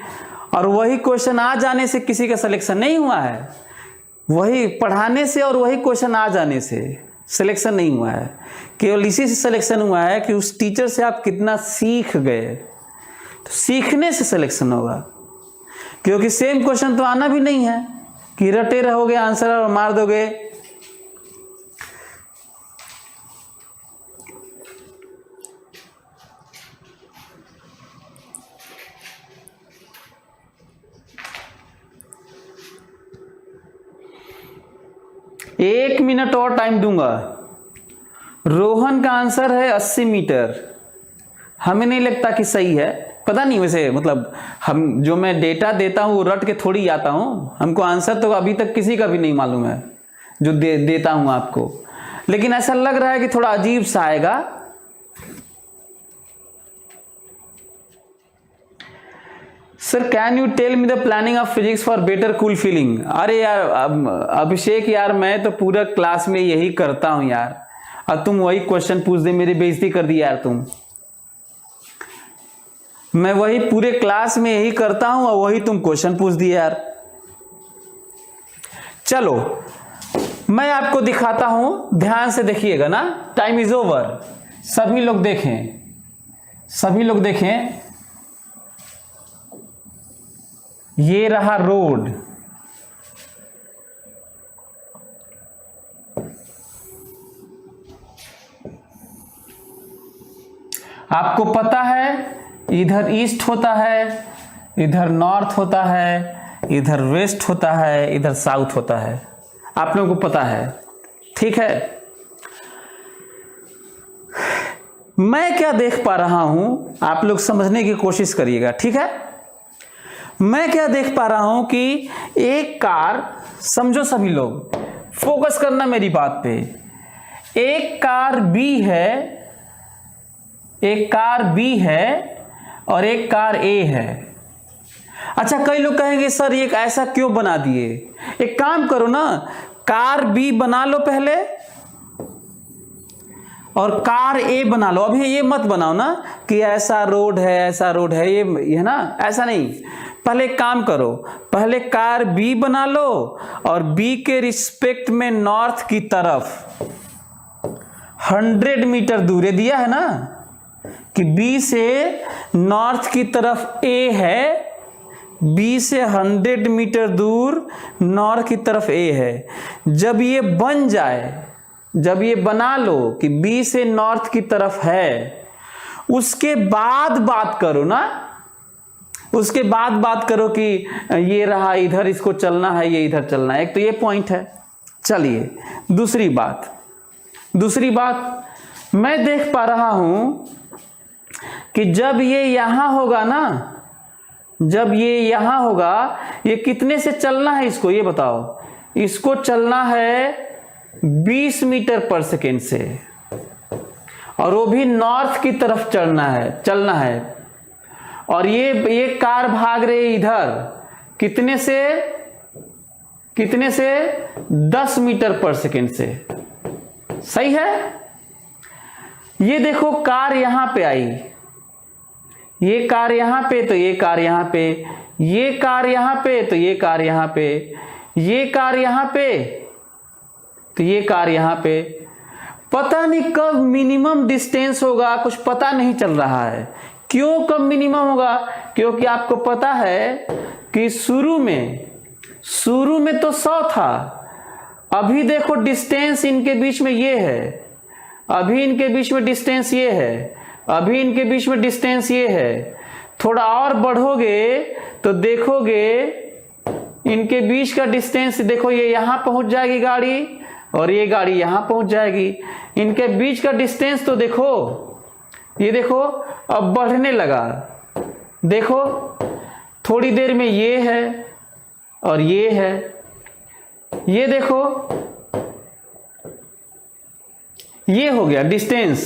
और वही क्वेश्चन आ जाने से किसी का सिलेक्शन नहीं हुआ है. वही पढ़ाने से और वही क्वेश्चन आ जाने से सिलेक्शन नहीं हुआ है. केवल इसी से सिलेक्शन हुआ है कि उस टीचर से आप कितना सीख गए. तो सीखने से सिलेक्शन होगा, क्योंकि सेम क्वेश्चन तो आना भी नहीं है कि रटे रहोगे आंसर और मार दोगे. एक मिनट और टाइम दूंगा. रोहन का आंसर है 80 मीटर. हमें नहीं लगता कि सही है. पता नहीं, वैसे मतलब हम जो मैं डेटा देता हूं वो रट के थोड़ी आता हूं. हमको आंसर तो अभी तक किसी का भी नहीं मालूम है जो देता हूं आपको. लेकिन ऐसा लग रहा है कि थोड़ा अजीब सा आएगा. Sir can you tell me the planning of physics for better cool feeling. अरे यार अभिषेक यार, मैं तो पूरा क्लास में यही करता हूं यार, और तुम वही क्वेश्चन पूछ दे, मेरी बेइज्जती कर दी यार तुम. मैं वही पूरे क्लास में यही करता हूं और वही तुम क्वेश्चन पूछ दिए यार. चलो मैं आपको दिखाता हूं, ध्यान से देखिएगा ना. Time is over. सभी लोग देखें, सभी लोग देखें. ये रहा रोड. आपको पता है इधर ईस्ट होता है, इधर नॉर्थ होता है, इधर वेस्ट होता है, इधर साउथ होता है. आप लोगों को पता है, ठीक है. मैं क्या देख पा रहा हूं, आप लोग समझने की कोशिश करिएगा, ठीक है। मैं क्या देख पा रहा हूं कि एक कार, समझो सभी लोग, फोकस करना मेरी बात पे। एक कार बी है, एक कार बी है और एक कार ए है। अच्छा, कई लोग कहेंगे सर ये ऐसा क्यों बना दिए। एक काम करो ना, कार बी बना लो पहले और कार ए बना लो। अभी ये मत बनाओ ना कि ऐसा रोड है, ऐसा रोड है, ये है ना, ऐसा नहीं। पहले एक काम करो, पहले कार बी बना लो और बी के रिस्पेक्ट में नॉर्थ की तरफ 100 मीटर दूरी दिया है ना कि बी से नॉर्थ की तरफ ए है, बी से 100 मीटर दूर नॉर्थ की तरफ ए है। जब ये बन जाए, जब ये बना लो कि बी से नॉर्थ की तरफ है, उसके बाद बात करो ना, उसके बाद बात करो कि ये रहा इधर, इसको चलना है, ये इधर चलना है। एक तो ये पॉइंट है। चलिए दूसरी बात मैं देख पा रहा हूं कि जब ये यहां होगा ना, जब ये यहां होगा, ये कितने से चलना है इसको, ये बताओ। इसको चलना है 20 मीटर पर सेकेंड से, और वो भी नॉर्थ की तरफ चलना है। और ये कार भाग रही इधर, कितने से 10 मीटर पर सेकेंड से। सही है। ये देखो कार यहां पे आई, ये कार यहां पे, तो ये कार यहां पे, ये कार यहां पे, तो ये कार यहां पे, ये कार यहां पे, तो ये कार यहां पे। पता नहीं कब मिनिमम डिस्टेंस होगा, कुछ पता नहीं चल रहा है। क्यों कब मिनिमम होगा? क्योंकि आपको पता है कि शुरू में तो 100 था। अभी देखो डिस्टेंस इनके बीच में ये है, अभी इनके बीच में डिस्टेंस ये है, अभी इनके बीच में डिस्टेंस ये है। थोड़ा और बढ़ोगे तो देखोगे इनके बीच का डिस्टेंस, देखो ये यहां पहुंच जाएगी गाड़ी और ये गाड़ी यहां पहुंच जाएगी। इनके बीच का डिस्टेंस तो देखो, ये देखो अब बढ़ने लगा। देखो थोड़ी देर में ये है और ये है, ये देखो ये हो गया डिस्टेंस,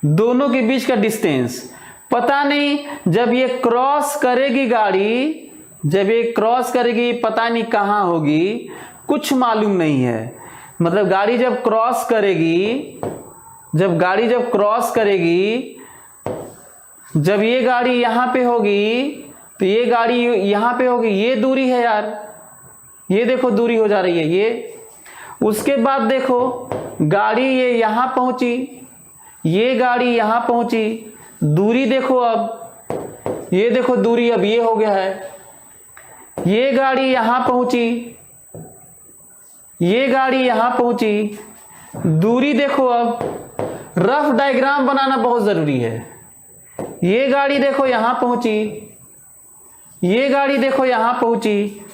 दोनों के बीच का डिस्टेंस। पता नहीं जब ये क्रॉस करेगी गाड़ी, जब ये क्रॉस करेगी पता नहीं कहां होगी, कुछ मालूम नहीं है। मतलब गाड़ी जब क्रॉस करेगी, जब जब ये गाड़ी यहां पे होगी तो ये गाड़ी यहां पे होगी। ये दूरी है यार, ये देखो दूरी हो जा रही है ये। उसके बाद देखो गाड़ी ये यहां पहुंची, ये गाड़ी यहां पहुंची, दूरी देखो अब, ये देखो दूरी अब ये हो गया है। ये गाड़ी यहां पहुंची, ये गाड़ी यहां पहुंची, दूरी देखो अब। रफ डायग्राम बनाना बहुत जरूरी है। ये गाड़ी देखो यहां पहुंची, ये गाड़ी देखो यहां पहुंची,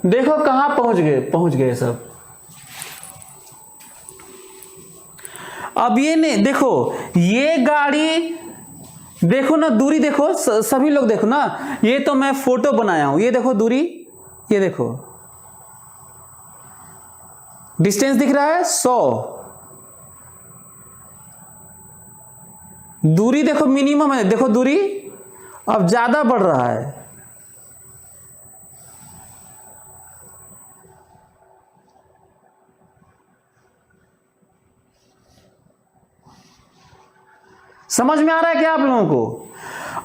देखो कहां पहुंच गए सब। अब ये नहीं, देखो ये गाड़ी देखो ना, दूरी देखो, सभी लोग देखो ना, ये तो मैं फोटो बनाया हूं, ये देखो दूरी, ये देखो डिस्टेंस दिख रहा है 100। दूरी देखो मिनिमम है, देखो दूरी अब ज्यादा बढ़ रहा है। समझ में आ रहा है क्या आप लोगों को?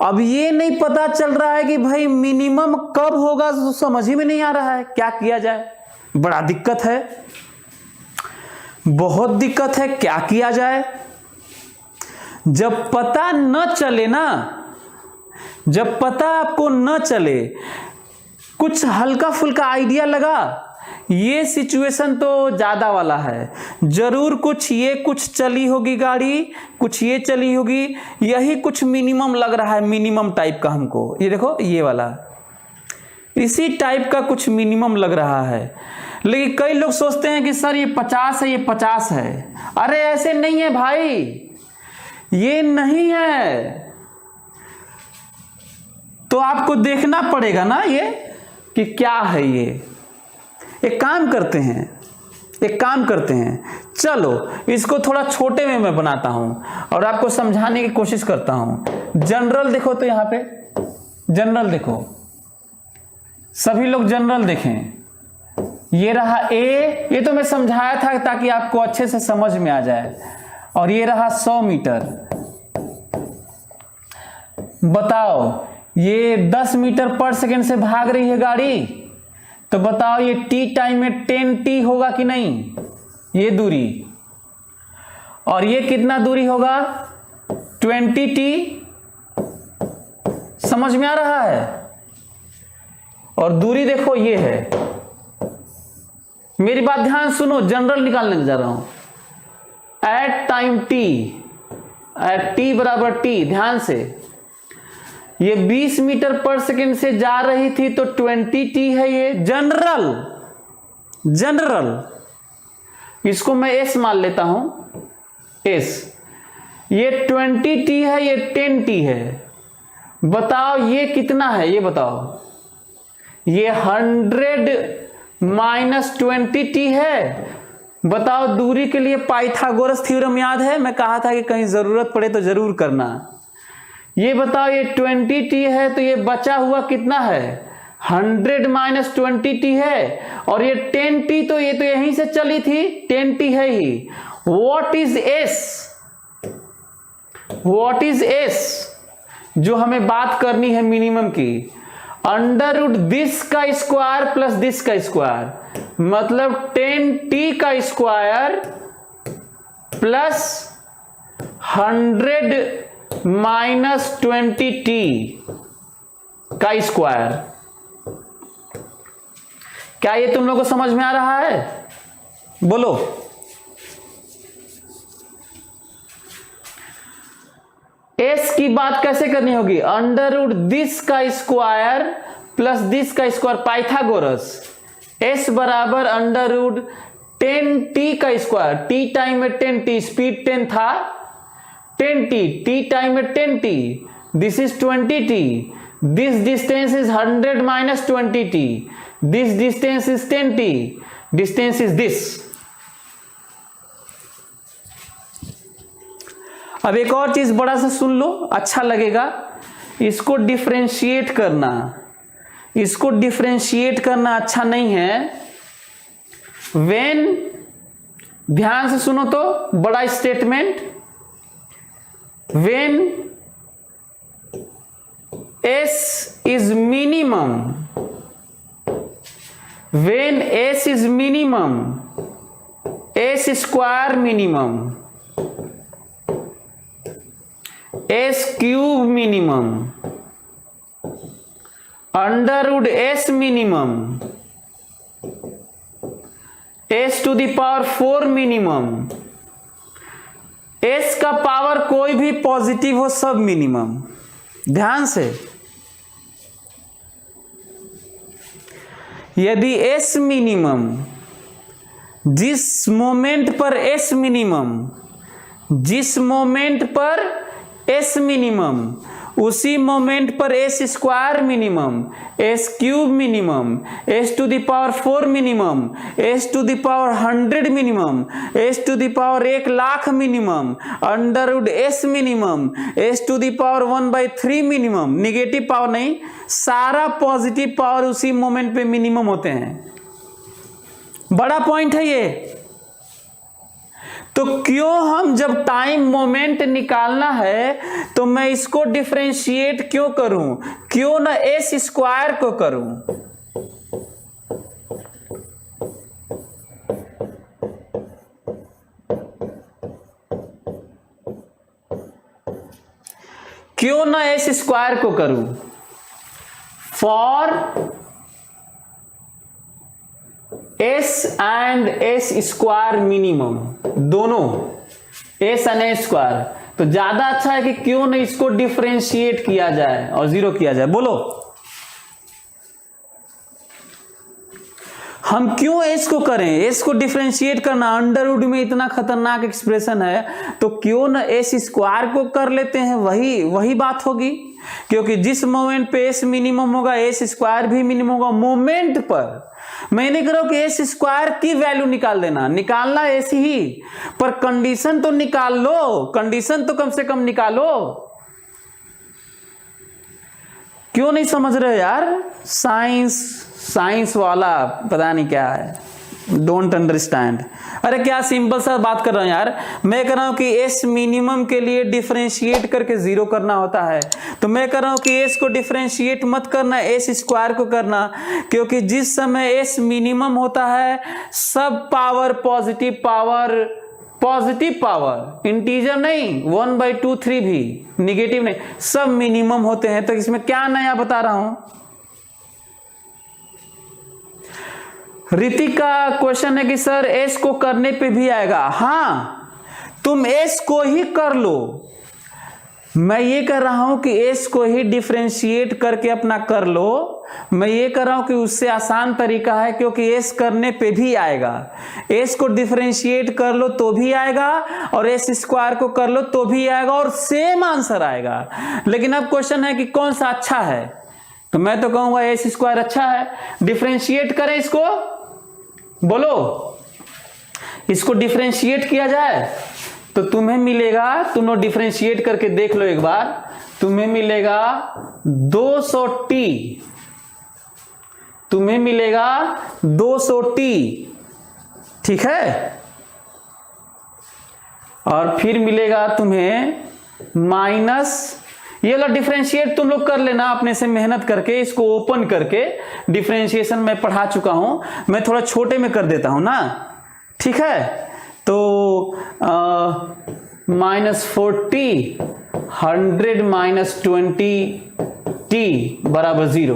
अब ये नहीं पता चल रहा है कि भाई मिनिमम कब होगा, तो समझ ही में नहीं आ रहा है क्या किया जाए। बड़ा दिक्कत है, बहुत दिक्कत है, क्या किया जाए। जब पता न चले ना, जब पता आपको न चले, कुछ हल्का फुल्का आइडिया लगा, ये सिचुएशन तो ज्यादा वाला है। जरूर कुछ चली होगी गाड़ी, कुछ ये चली होगी, यही कुछ मिनिमम लग रहा है, मिनिमम टाइप का हमको। ये देखो ये वाला इसी टाइप का कुछ मिनिमम लग रहा है। लेकिन कई लोग सोचते हैं कि सर ये 50 है, ये 50 है। अरे ऐसे नहीं है भाई, ये नहीं है। तो आपको देखना पड़ेगा ना ये कि क्या है ये। एक काम करते हैं, चलो इसको थोड़ा छोटे में मैं बनाता हूं और आपको समझाने की कोशिश करता हूं। जनरल देखो, तो यहां पे जनरल देखो, सभी लोग जनरल देखें। ये रहा ए, ये तो मैं समझाया था ताकि आपको अच्छे से समझ में आ जाए। और ये रहा 100 मीटर। बताओ ये 10 मीटर पर सेकेंड से भाग रही है गाड़ी, तो बताओ ये टी टाइम में 10t होगा कि नहीं, ये दूरी। और ये कितना दूरी होगा, 20t। समझ में आ रहा है। और दूरी देखो ये है। मेरी बात ध्यान सुनो, जनरल निकालने जा रहा हूं। At time t, at t बराबर t, ध्यान से, ये 20 मीटर पर सेकेंड से जा रही थी तो 20t है ये जनरल। इसको मैं s मान लेता हूं, s। ये 20t है, ये 10t है। बताओ ये कितना है, ये बताओ। ये 100 माइनस 20t है। बताओ दूरी के लिए पाइथागोरस थ्योरम याद है, मैं कहा था कि कहीं जरूरत पड़े तो जरूर करना। ये बताओ ये 20t है, तो ये बचा हुआ कितना है, 100 माइनस 20t है। और ये 10t, तो ये तो यहीं से चली थी, 10t है ही। व्हाट इज s जो हमें बात करनी है मिनिमम की। अंडर रूट दिस का स्क्वायर प्लस दिस का स्क्वायर, मतलब 10t का स्क्वायर प्लस 100 माइनस 20t का स्क्वायर। क्या ये तुम लोगों को समझ में आ रहा है, बोलो। s की बात कैसे करनी होगी, अंडर रूट दिस का स्क्वायर प्लस दिस का स्क्वायर, पाइथागोरस। s बराबर अंडर रूट 10t का स्क्वायर, t टाइम में 10t, स्पीड 10 था, 10t, t टाइम में 10t, this is 20t, this distance is 100 minus 20t, this distance is 10t, distance is this. अब एक और चीज बड़ा सा सुन लो, अच्छा लगेगा। इसको डिफरेंशिएट करना अच्छा नहीं है। व्हेन, ध्यान से सुनो तो, बड़ा statement, when s is minimum, when s is minimum, s square minimum, s cube minimum, under root s minimum, s to the power 4 minimum, s का पावर कोई भी पॉजिटिव हो, सब मिनिमम। ध्यान से, यदि s मिनिमम, जिस मोमेंट पर s मिनिमम, जिस मोमेंट पर s मिनिमम, उसी मोमेंट पर s square minimum, s cube minimum, s to the power 4 minimum, s to the power 100 minimum, s to the power 1,00,000 minimum, under root s minimum, s to the power 1/3 minimum. Negative power नहीं, सारा positive power उसी मोमेंट पे minimum होते हैं। बड़ा point है ये। तो क्यों हम जब टाइम मोमेंट निकालना है तो मैं इसको डिफरेंशिएट क्यों करूं, क्यों ना s स्क्वायर को करूं। क्यों ना s स्क्वायर को करूं। For s and s square minimum, दोनों s एंड s स्क्वायर, तो ज्यादा अच्छा है कि क्यों नहीं इसको डिफरेंशिएट किया जाए और जीरो किया जाए। बोलो, हम क्यों एस को करें, एस को डिफरेंशिएट करना, अंडरवुड में इतना खतरनाक एक्सप्रेशन है तो क्यों ना एस स्क्वायर को कर लेते हैं, वही बात होगी। क्योंकि जिस मोमेंट पे एस मिनिमम होगा एस स्क्वायर भी मिनिमम होगा। मोमेंट पर मैं नहीं कह रहा हूं कि एस स्क्वायर की वैल्यू निकाल देना, निकालना एस ही, पर कंडीशन तो निकाल लो, कंडीशन तो कम से कम निकालो। क्यों नहीं समझ रहे यार? साइंस वाला पता नहीं क्या है, डोंट अंडरस्टैंड। अरे क्या सिंपल सा बात कर रहा हूं यार, मैं कह रहा हूं कि एस मिनिमम के लिए डिफरेंशिएट करके जीरो करना होता है, तो मैं कह रहा हूं कि एस को डिफरेंशिएट मत करना, एस स्क्वायर को करना। क्योंकि जिस समय एस मिनिमम होता है सब पावर पॉजिटिव पावर, इंटीजर नहीं, 1/2 3 भी निगेटिव नहीं, सब मिनिमम होते हैं। तो इसमें क्या नया बता रहा हूं? ऋतिक का क्वेश्चन है कि सर एस को करने पे भी आएगा। हाँ, तुम एस को ही कर लो, मैं ये कर रहा हूं कि एस को ही डिफरेंशिएट करके अपना कर लो। मैं ये कर रहा हूं कि उससे आसान तरीका है, क्योंकि एस करने पे भी आएगा, एस को डिफरेंशिएट कर लो तो भी आएगा और एस स्क्वायर को कर लो तो भी आएगा और सेम आंसर आएगा। लेकिन अब क्वेश्चन है कि कौन सा अच्छा है, तो मैं तो कहूंगा एस स्क्वायर अच्छा है। डिफरेंशिएट करें इसको, बोलो, इसको डिफरेंशिएट किया जाए तो तुम्हें मिलेगा, तुम लोग डिफरेंशिएट करके देख लो एक बार, तुम्हें मिलेगा 200t, तुम्हें मिलेगा 200t, ठीक है। और फिर मिलेगा तुम्हें माइनस, ये लो डिफरेंशिएट तुम लोग कर लेना अपने से मेहनत करके, इसको ओपन करके डिफरेंशिएशन मैं पढ़ा चुका हूं, मैं थोड़ा छोटे में कर देता हूं ना, ठीक है। तो -40 100 -20t बराबर 0।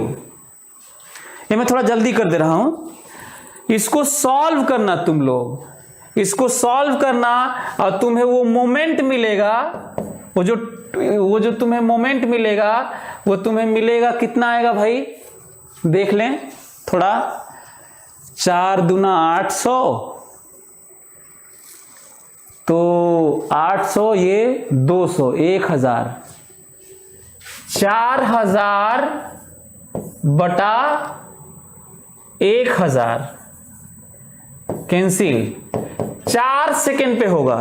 ये मैं थोड़ा जल्दी कर दे रहा हूं। इसको सॉल्व करना, तुम लोग इसको सॉल्व करना और तुम्हें वो मोमेंट मिलेगा, वो जो तुम्हें मोमेंट मिलेगा वो तुम्हें मिलेगा, कितना आएगा भाई देख लें थोड़ा, 4 दूना 800, तो 800 ये 200 1000, 4000 बटा 1000 कैंसिल, 4 सेकेंड पे होगा।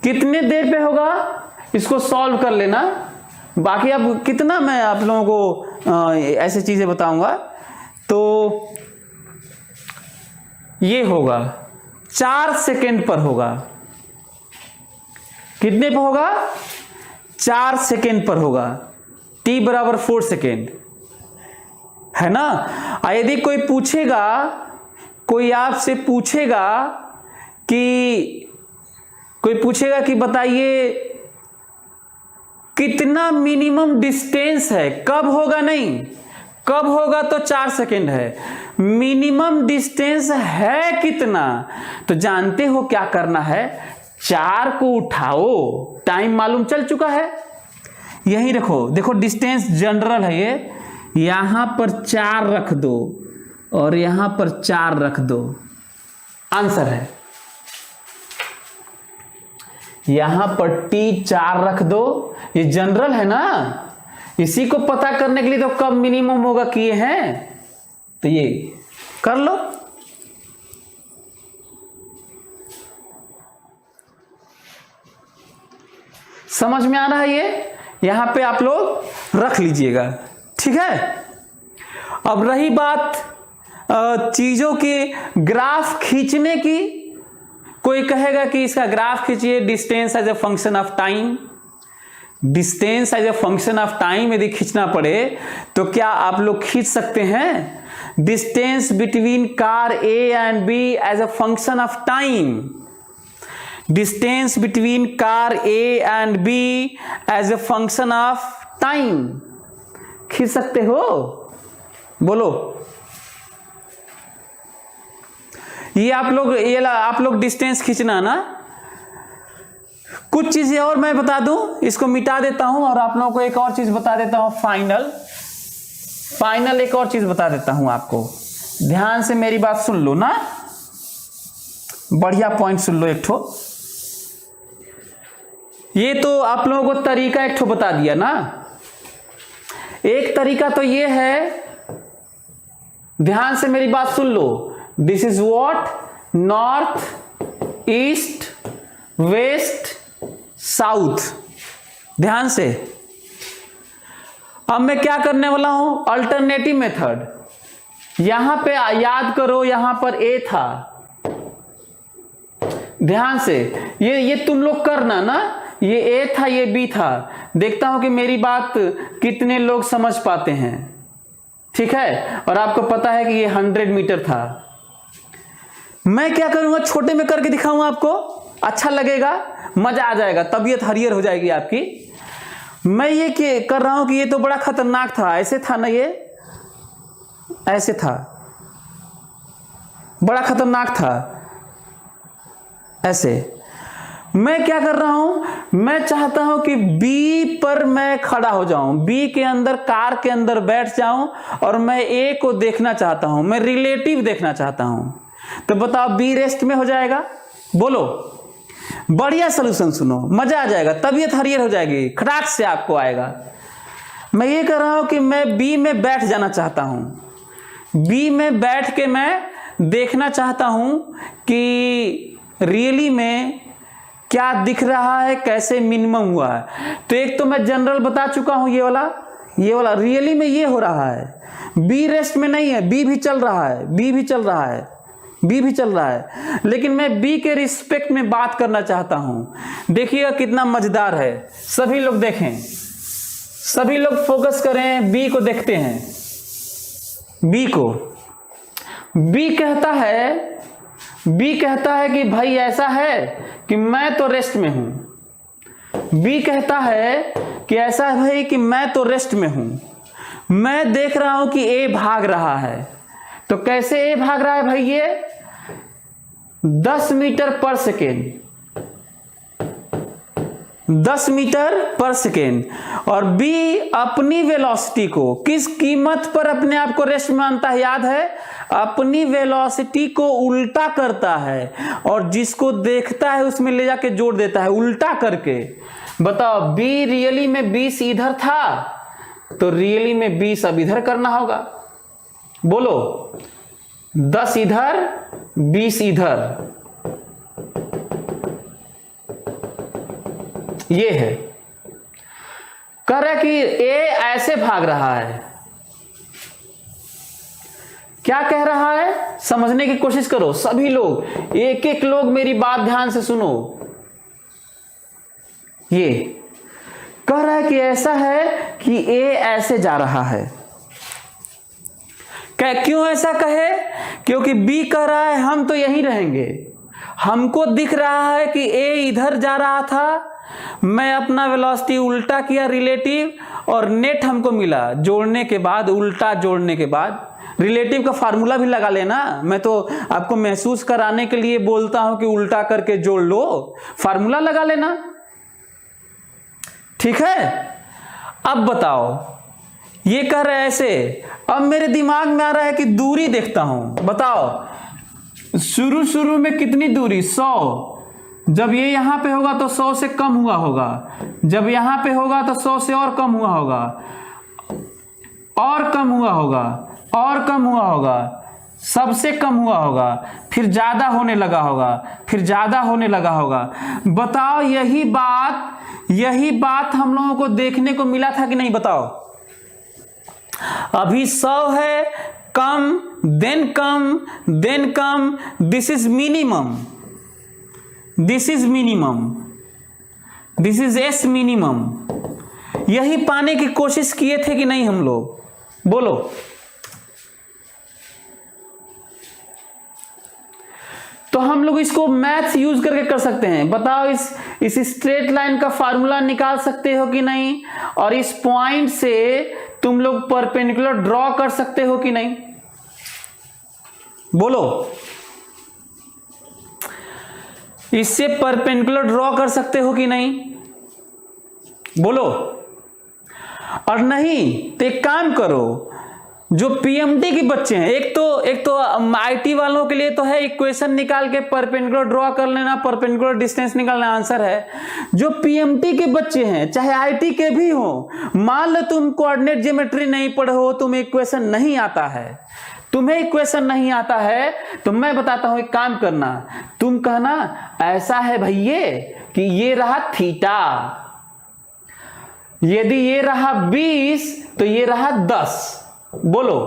कितने देर पे होगा इसको सॉल्व कर लेना, बाकी अब कितना मैं आप लोगों को ऐसे चीजें बताऊंगा। तो ये होगा 4 सेकेंड पर होगा, कितने पर होगा 4 सेकेंड पर होगा, t बराबर 4 सेकेंड है ना। यदि कोई पूछेगा, कोई आपसे पूछेगा कि बताइए कितना मिनिमम डिस्टेंस है, कब होगा, नहीं कब होगा तो 4 सेकेंड है, मिनिमम डिस्टेंस है कितना, तो जानते हो क्या करना है, 4 को उठाओ, टाइम मालूम चल चुका है, यहीं रखो, देखो डिस्टेंस जनरल है ये, यहां पर 4 रख दो और यहां पर 4 रख दो, आंसर है। यहां पर t 4 रख दो, ये जनरल है ना, इसी को पता करने के लिए तो कब मिनिमम होगा किए हैं, तो ये कर लो। समझ में आ रहा है ये, यहां पे आप लोग रख लीजिएगा, ठीक है। अब रही बात चीजों के ग्राफ खींचने की, कोई कहेगा कि इसका ग्राफ खींचिए distance as a function of time, distance as a function of time यदि खींचना पड़े तो क्या आप लोग खींच सकते हैं distance between car a and b as a function of time, distance between car a and b as a function of time, खींच सकते हो, बोलो। ये आप लोग डिस्टेंस खींचना ना, कुछ चीजें और मैं बता दूं, इसको मिटा देता हूं और आप लोगों को एक और चीज बता देता हूं फाइनल। फाइनल एक और चीज बता देता हूं आपको, ध्यान से मेरी बात सुन लो ना, बढ़िया पॉइंट सुन लो एक ठो। ये तो आप लोगों को तरीका एक ठो बता दिया ना। एक तरीका तो ये है, ध्यान से मेरी बात सुन लो, this is what, north, east, west, south. ध्यान से अब मैं क्या करने वाला हूं, अल्टरनेटिव मेथड। यहां पे याद करो, यहां पर ए था, ध्यान से ये तुम लोग करना ना, ये ए था, ये बी था। देखता हूं कि मेरी बात कितने लोग समझ पाते हैं, ठीक है। और आपको पता है कि ये 100 मीटर था। मैं क्या करूंगा, छोटे में करके दिखाऊंगा आपको, अच्छा लगेगा, मजा आ जाएगा, तबीयत हरियर हो जाएगी आपकी। मैं ये कर रहा हूं कि ये तो बड़ा खतरनाक था, ऐसे था ना, ये ऐसे था, बड़ा खतरनाक था, ऐसे। मैं क्या कर रहा हूं, मैं चाहता हूं कि बी पर मैं खड़ा हो जाऊं, बी के अंदर, कार के अंदर बैठ जाऊं और मैं ए को देखना चाहता हूं, मैं रिलेटिव देखना चाहता हूं। तो बताओ बी रेस्ट में हो जाएगा, बोलो। बढ़िया सलूशन सुनो, मजा आ जाएगा, तबीयत हरियर हो जाएगी, खटाक से आपको आएगा। मैं ये कर रहा हूं कि मैं बी में बैठ जाना चाहता हूं, बी में बैठ के मैं देखना चाहता हूं कि रियली में क्या दिख रहा है, कैसे मिनिमम हुआ है। तो एक तो मैं जनरल बता चुका हूं, ये वाला रियली में ये हो रहा है, बी रेस्ट में नहीं है, बी भी चल रहा है, बी भी चल रहा है, बी भी चल रहा है, लेकिन मैं बी के रिस्पेक्ट में बात करना चाहता हूं। देखिएगा कितना मजेदार है, सभी लोग देखें, सभी लोग फोकस करें, बी को देखते हैं, बी को। बी कहता है कि भाई ऐसा है कि मैं तो रेस्ट में हूं। बी कहता है कि ऐसा है भाई कि मैं तो रेस्ट में हूं, मैं देख रहा हूं कि ए भाग रहा है। तो कैसे ए भाग रहा है भाई, ये 10 मीटर पर सेकेंड, 10 मीटर पर सेकेंड। और बी अपनी वेलोसिटी को किस कीमत पर अपने आप को रेस्ट मानता है, याद है, अपनी वेलोसिटी को उल्टा करता है और जिसको देखता है उसमें ले जाके जोड़ देता है, उल्टा करके। बताओ बी रियली में 20 इधर था, तो रियली में 20 अब इधर करना होगा, बोलो। 10 इधर, 20 इधर, ये है। कह रहा है कि ए ऐसे भाग रहा है, क्या कह रहा है, समझने की कोशिश करो सभी लोग, एक एक लोग मेरी बात ध्यान से सुनो। ये कह रहा है कि ऐसा है कि ए ऐसे जा रहा है। क्यों ऐसा कहे, क्योंकि बी कह रहा है हम तो यहीं रहेंगे, हमको दिख रहा है कि ए इधर जा रहा था, मैं अपना वेलोसिटी उल्टा किया रिलेटिव, और नेट हमको मिला जोड़ने के बाद, उल्टा जोड़ने के बाद। रिलेटिव का फार्मूला भी लगा लेना, मैं तो आपको महसूस कराने के लिए बोलता हूं कि उल्टा करके जोड़ लो, फार्मूला लगा लेना, ठीक है। अब बताओ, ये कह रहे ऐसे, अब मेरे दिमाग में आ रहा है कि दूरी देखता हूं। बताओ शुरू में कितनी दूरी, 100, जब ये यहां पे होगा तो 100 से कम हुआ होगा, जब यहां पे होगा तो 100 से और कम हुआ होगा, और कम हुआ होगा, और कम हुआ होगा, सबसे कम हुआ होगा, फिर ज्यादा होने लगा होगा, फिर ज्यादा होने लगा होगा। बताओ यही बात हम लोगों को देखने को मिला था कि नहीं, बताओ। अभी 100 है, कम, देन कम, देन कम, this is minimum, this is minimum, this is as minimum. यही पाने की कोशिश किए थे कि नहीं हम लोग, बोलो। तो हम लोग इसको मैथ्स यूज करके कर सकते हैं। बताओ इस स्ट्रेट लाइन का फार्मूला निकाल सकते हो कि नहीं, और इस पॉइंट से तुम लोग परपेंडिकुलर ड्रॉ कर सकते हो कि नहीं, बोलो। इससे परपेंडिकुलर ड्रॉ कर सकते हो कि नहीं, बोलो। और नहीं तो एक काम करो, जो पीएमटी के बच्चे हैं, एक तो आईटी वालों के लिए तो है इक्वेशन निकाल के परपेंडिकुलर ड्रॉ कर लेना, परपेंडिकुलर डिस्टेंस निकालना आंसर है। जो पीएमटी के बच्चे हैं, चाहे आईटी के भी हो, मान लो तुम कोऑर्डिनेट ज्योमेट्री नहीं पढ़े हो, तुम्हें इक्वेशन नहीं आता है, तुम्हें इक्वेशन नहीं आता है, तो मैं बताता हूं एक काम करना, तुम कहना ऐसा है भैया कि ये रहा थीटा, यदि ये रहा 20 तो ये रहा 10। बोलो,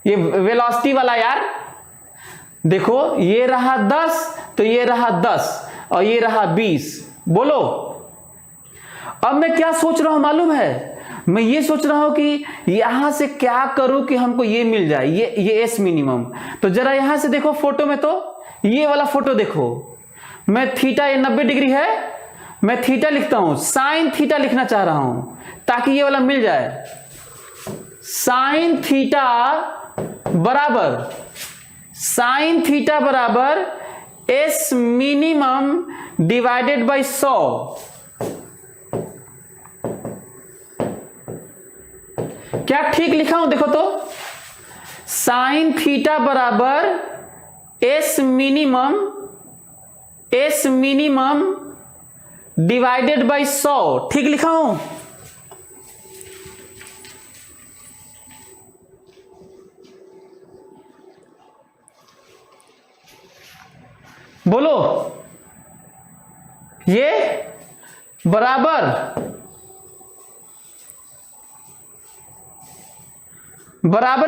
ये वेलोसिटी वाला यार, देखो ये रहा 10 तो ये रहा 10 और ये रहा 20। बोलो, अब मैं क्या सोच रहा हूं मालूम है? मैं ये सोच रहा हूं कि यहां से क्या करूं कि हमको ये मिल जाए, ये एस मिनिमम। तो जरा यहां से देखो फोटो में, तो ये वाला फोटो देखो, मैं थीटा, ये 90 डिग्री है, मैं थीटा लिखता हूं, साइन थीटा लिखना चाह रहा हूं ताकि ये वाला मिल जाए। साइन थीटा बराबर एस मिनिमम डिवाइडेड बाय 100। क्या ठीक लिखा हूं? देखो तो, साइन थीटा बराबर एस मिनिमम डिवाइडेड बाय 100, ठीक लिखा हूं? बोलो, ये बराबर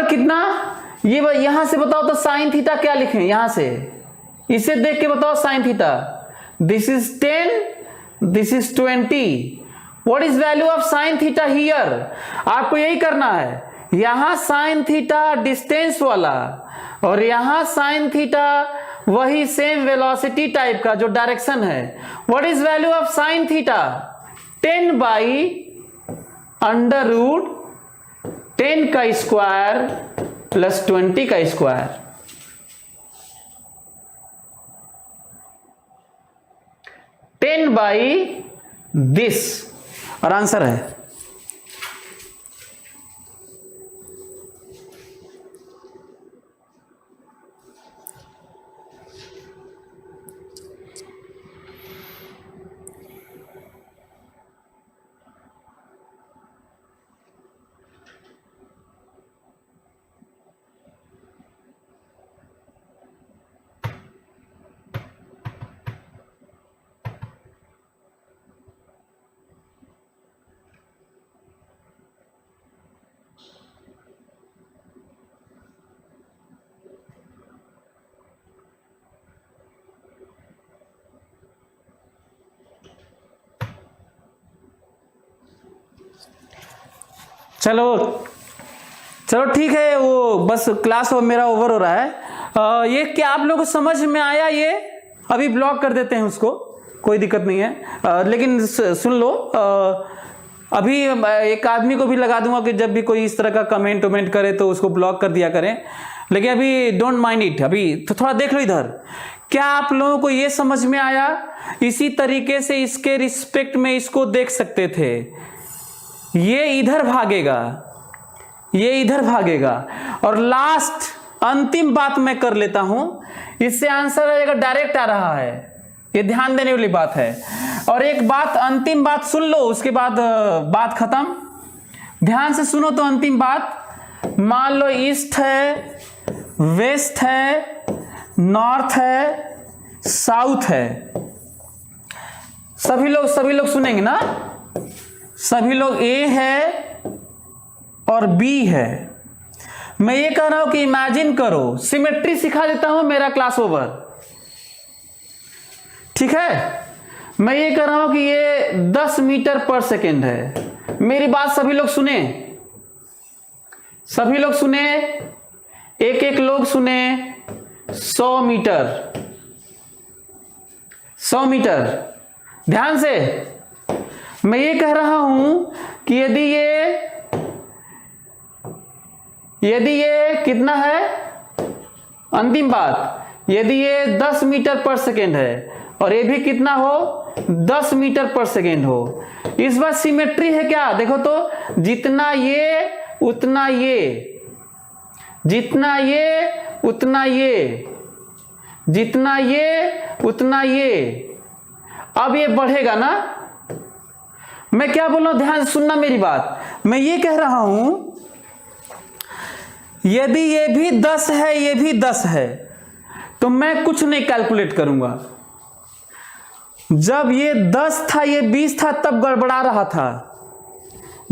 कितना? ये यहां से बताओ तो साइन थीटा क्या लिखें? यहां से इसे देख के बताओ sine theta. This is 10, this is 20। What is value of sine theta here? आपको यही करना है, यहां साइन थीटा डिस्टेंस वाला और यहां साइन थीटा वही सेम वेलोसिटी टाइप का जो डायरेक्शन है। What is value of sine theta? 10/√10 का स्क्वायर प्लस 20 का स्क्वायर। 10/this और आंसर है। चलो ठीक है, वो बस क्लास मेरा ओवर हो रहा है। ये क्या आप लोगों को समझ में आया? ये अभी ब्लॉक कर देते हैं उसको, कोई दिक्कत नहीं है। लेकिन सुन लो, अभी एक आदमी को भी लगा दूंगा कि जब भी कोई इस तरह का कमेंट करे तो उसको ब्लॉक कर दिया करें। लेकिन अभी डोंट माइंड इट, अभी तो थोड़ा देख लो इधर। क्या आप लोगों को ये समझ में आया? इसी तरीके से इसके रिस्पेक्ट में इसको देख सकते थे। ये इधर भागेगा और लास्ट अंतिम बात मैं कर लेता हूं, इससे आंसर आएगा, डायरेक्ट आ रहा है। ये ध्यान देने वाली बात है। और एक बात, अंतिम बात सुन लो, उसके बाद बात खत्म। ध्यान से सुनो तो अंतिम बात। मान लो ईस्ट है, वेस्ट है, नॉर्थ है, साउथ है। सभी लोग सुनेंगे ना? सभी लोग ए है और बी है। मैं ये कह रहा हूं कि इमेजिन करो, सिमेट्री सिखा देता हूं, मेरा क्लास ओवर, ठीक है? मैं ये कह रहा हूं कि ये 10 मीटर पर सेकेंड है। मेरी बात सभी लोग सुने, एक लोग सुने। 100 मीटर, ध्यान से। मैं ये कह रहा हूं कि यदि ये कितना है, अंतिम बात, यदि ये 10 मीटर पर सेकेंड है और ये भी कितना हो, 10 मीटर पर सेकेंड हो, इस बार सिमेट्री है क्या? देखो तो, जितना ये उतना ये, जितना ये उतना ये, जितना ये उतना ये। अब ये बढ़ेगा ना। मैं क्या बोल रहा हूं, ध्यान सुनना मेरी बात। मैं ये कह रहा हूं यदि ये भी 10 है, ये भी 10 है, तो मैं कुछ नहीं कैलकुलेट करूंगा। जब ये 10 था, ये 20 था, तब गड़बड़ा रहा था।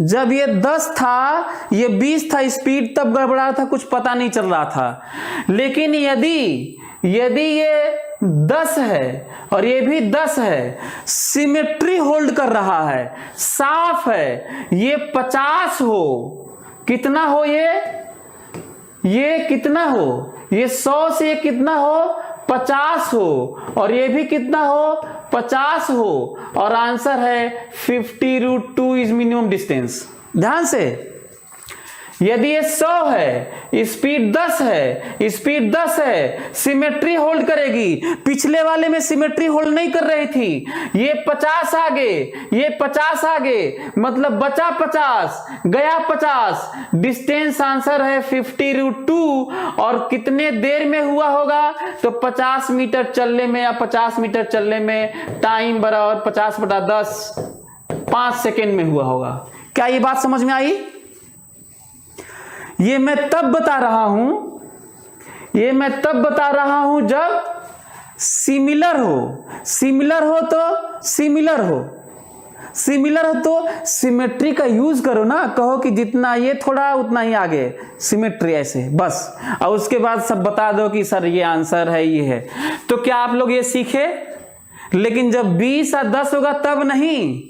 जब ये 10 था, ये 20 था, स्पीड तब गड़बड़ा रहा था, कुछ पता नहीं चल रहा था। लेकिन यदि ये 10 है और ये भी 10 है, सिमेट्री होल्ड कर रहा है, साफ है, ये 50 हो, कितना हो ये कितना हो, ये 100 से ये कितना हो, 50 हो, और ये भी कितना हो, 50 हो, और आंसर है 50√2 इज मिनिमम डिस्टेंस। ध्यान से, यदि ये 100 है, स्पीड 10 है, स्पीड 10 है, सिमेट्री होल्ड करेगी। पिछले वाले में सिमेट्री होल्ड नहीं कर रही थी, ये 50 आगे, ये 50 आगे, मतलब बचा 50, गया 50, डिस्टेंस आंसर है 50√2। और कितने देर में हुआ होगा, तो 50 मीटर चलने में या 50 मीटर चलने में टाइम बराबर 50/10, 5 सेकेंड में हुआ होगा। क्या ये बात समझ में आई? ये मैं तब बता रहा हूं जब सिमिलर हो तो सिमेट्री का यूज करो ना। कहो कि जितना ये थोड़ा उतना ही आगे, सिमेट्री ऐसे बस, और उसके बाद सब बता दो कि सर ये आंसर है, ये है। तो क्या आप लोग ये सीखे? लेकिन जब 20 और 10 होगा तब नहीं,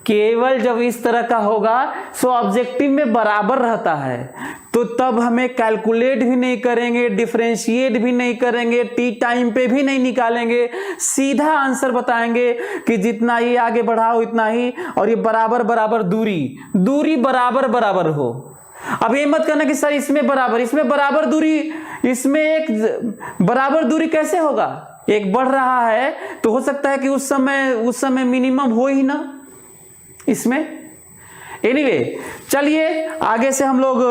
केवल जब इस तरह का होगा, सो ऑब्जेक्टिव में बराबर रहता है, तो तब हमें कैलकुलेट भी नहीं करेंगे, डिफरेंशिएट भी नहीं करेंगे, टी टाइम पे भी नहीं निकालेंगे, सीधा आंसर बताएंगे कि जितना ये आगे बढ़ाओ इतना ही, और ये बराबर बराबर दूरी बराबर हो। अब ये मत करना कि सर इसमें बराबर दूरी, इसमें एक बराबर दूरी कैसे होगा? एक बढ़ रहा है तो हो सकता है कि उस समय मिनिमम हो ही ना इसमें। एनीवे, चलिए आगे से हम लोग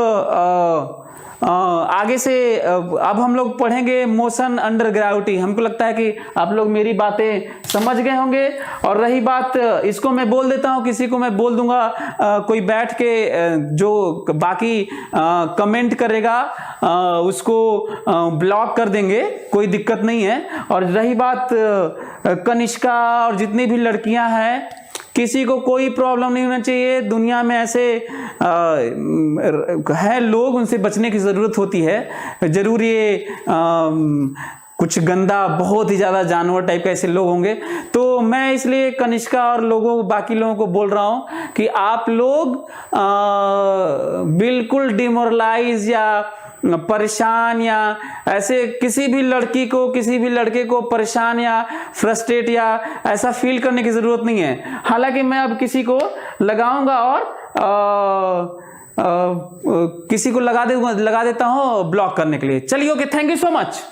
अब हम लोग पढ़ेंगे मोशन अंडर ग्रेविटी। हमको लगता है कि आप लोग मेरी बातें समझ गए होंगे। और रही बात, इसको मैं बोल देता हूं, किसी को मैं बोल दूंगा, कोई बैठ के जो बाकी कमेंट करेगा उसको ब्लॉक कर देंगे, कोई दिक्कत नहीं है। और रही बात कनिष्का और जितनी भी लड़कियां हैं, किसी को कोई प्रॉब्लम नहीं होना चाहिए। दुनिया में ऐसे हैं लोग, उनसे बचने की ज़रूरत होती है। जरूर ये कुछ गंदा, बहुत ही ज़्यादा जानवर टाइप के ऐसे लोग होंगे। तो मैं इसलिए कनिष्का और बाकी लोगों को बोल रहा हूँ कि आप लोग बिल्कुल डिमोरलाइज या परेशान या ऐसे किसी भी लड़की को, किसी भी लड़के को परेशान या फ्रस्ट्रेट या ऐसा फील करने की ज़रूरत नहीं है। हालांकि मैं अब किसी को लगाऊंगा और किसी को लगा देता हूँ ब्लॉक करने के लिए। चलिए, okay, thank you so much.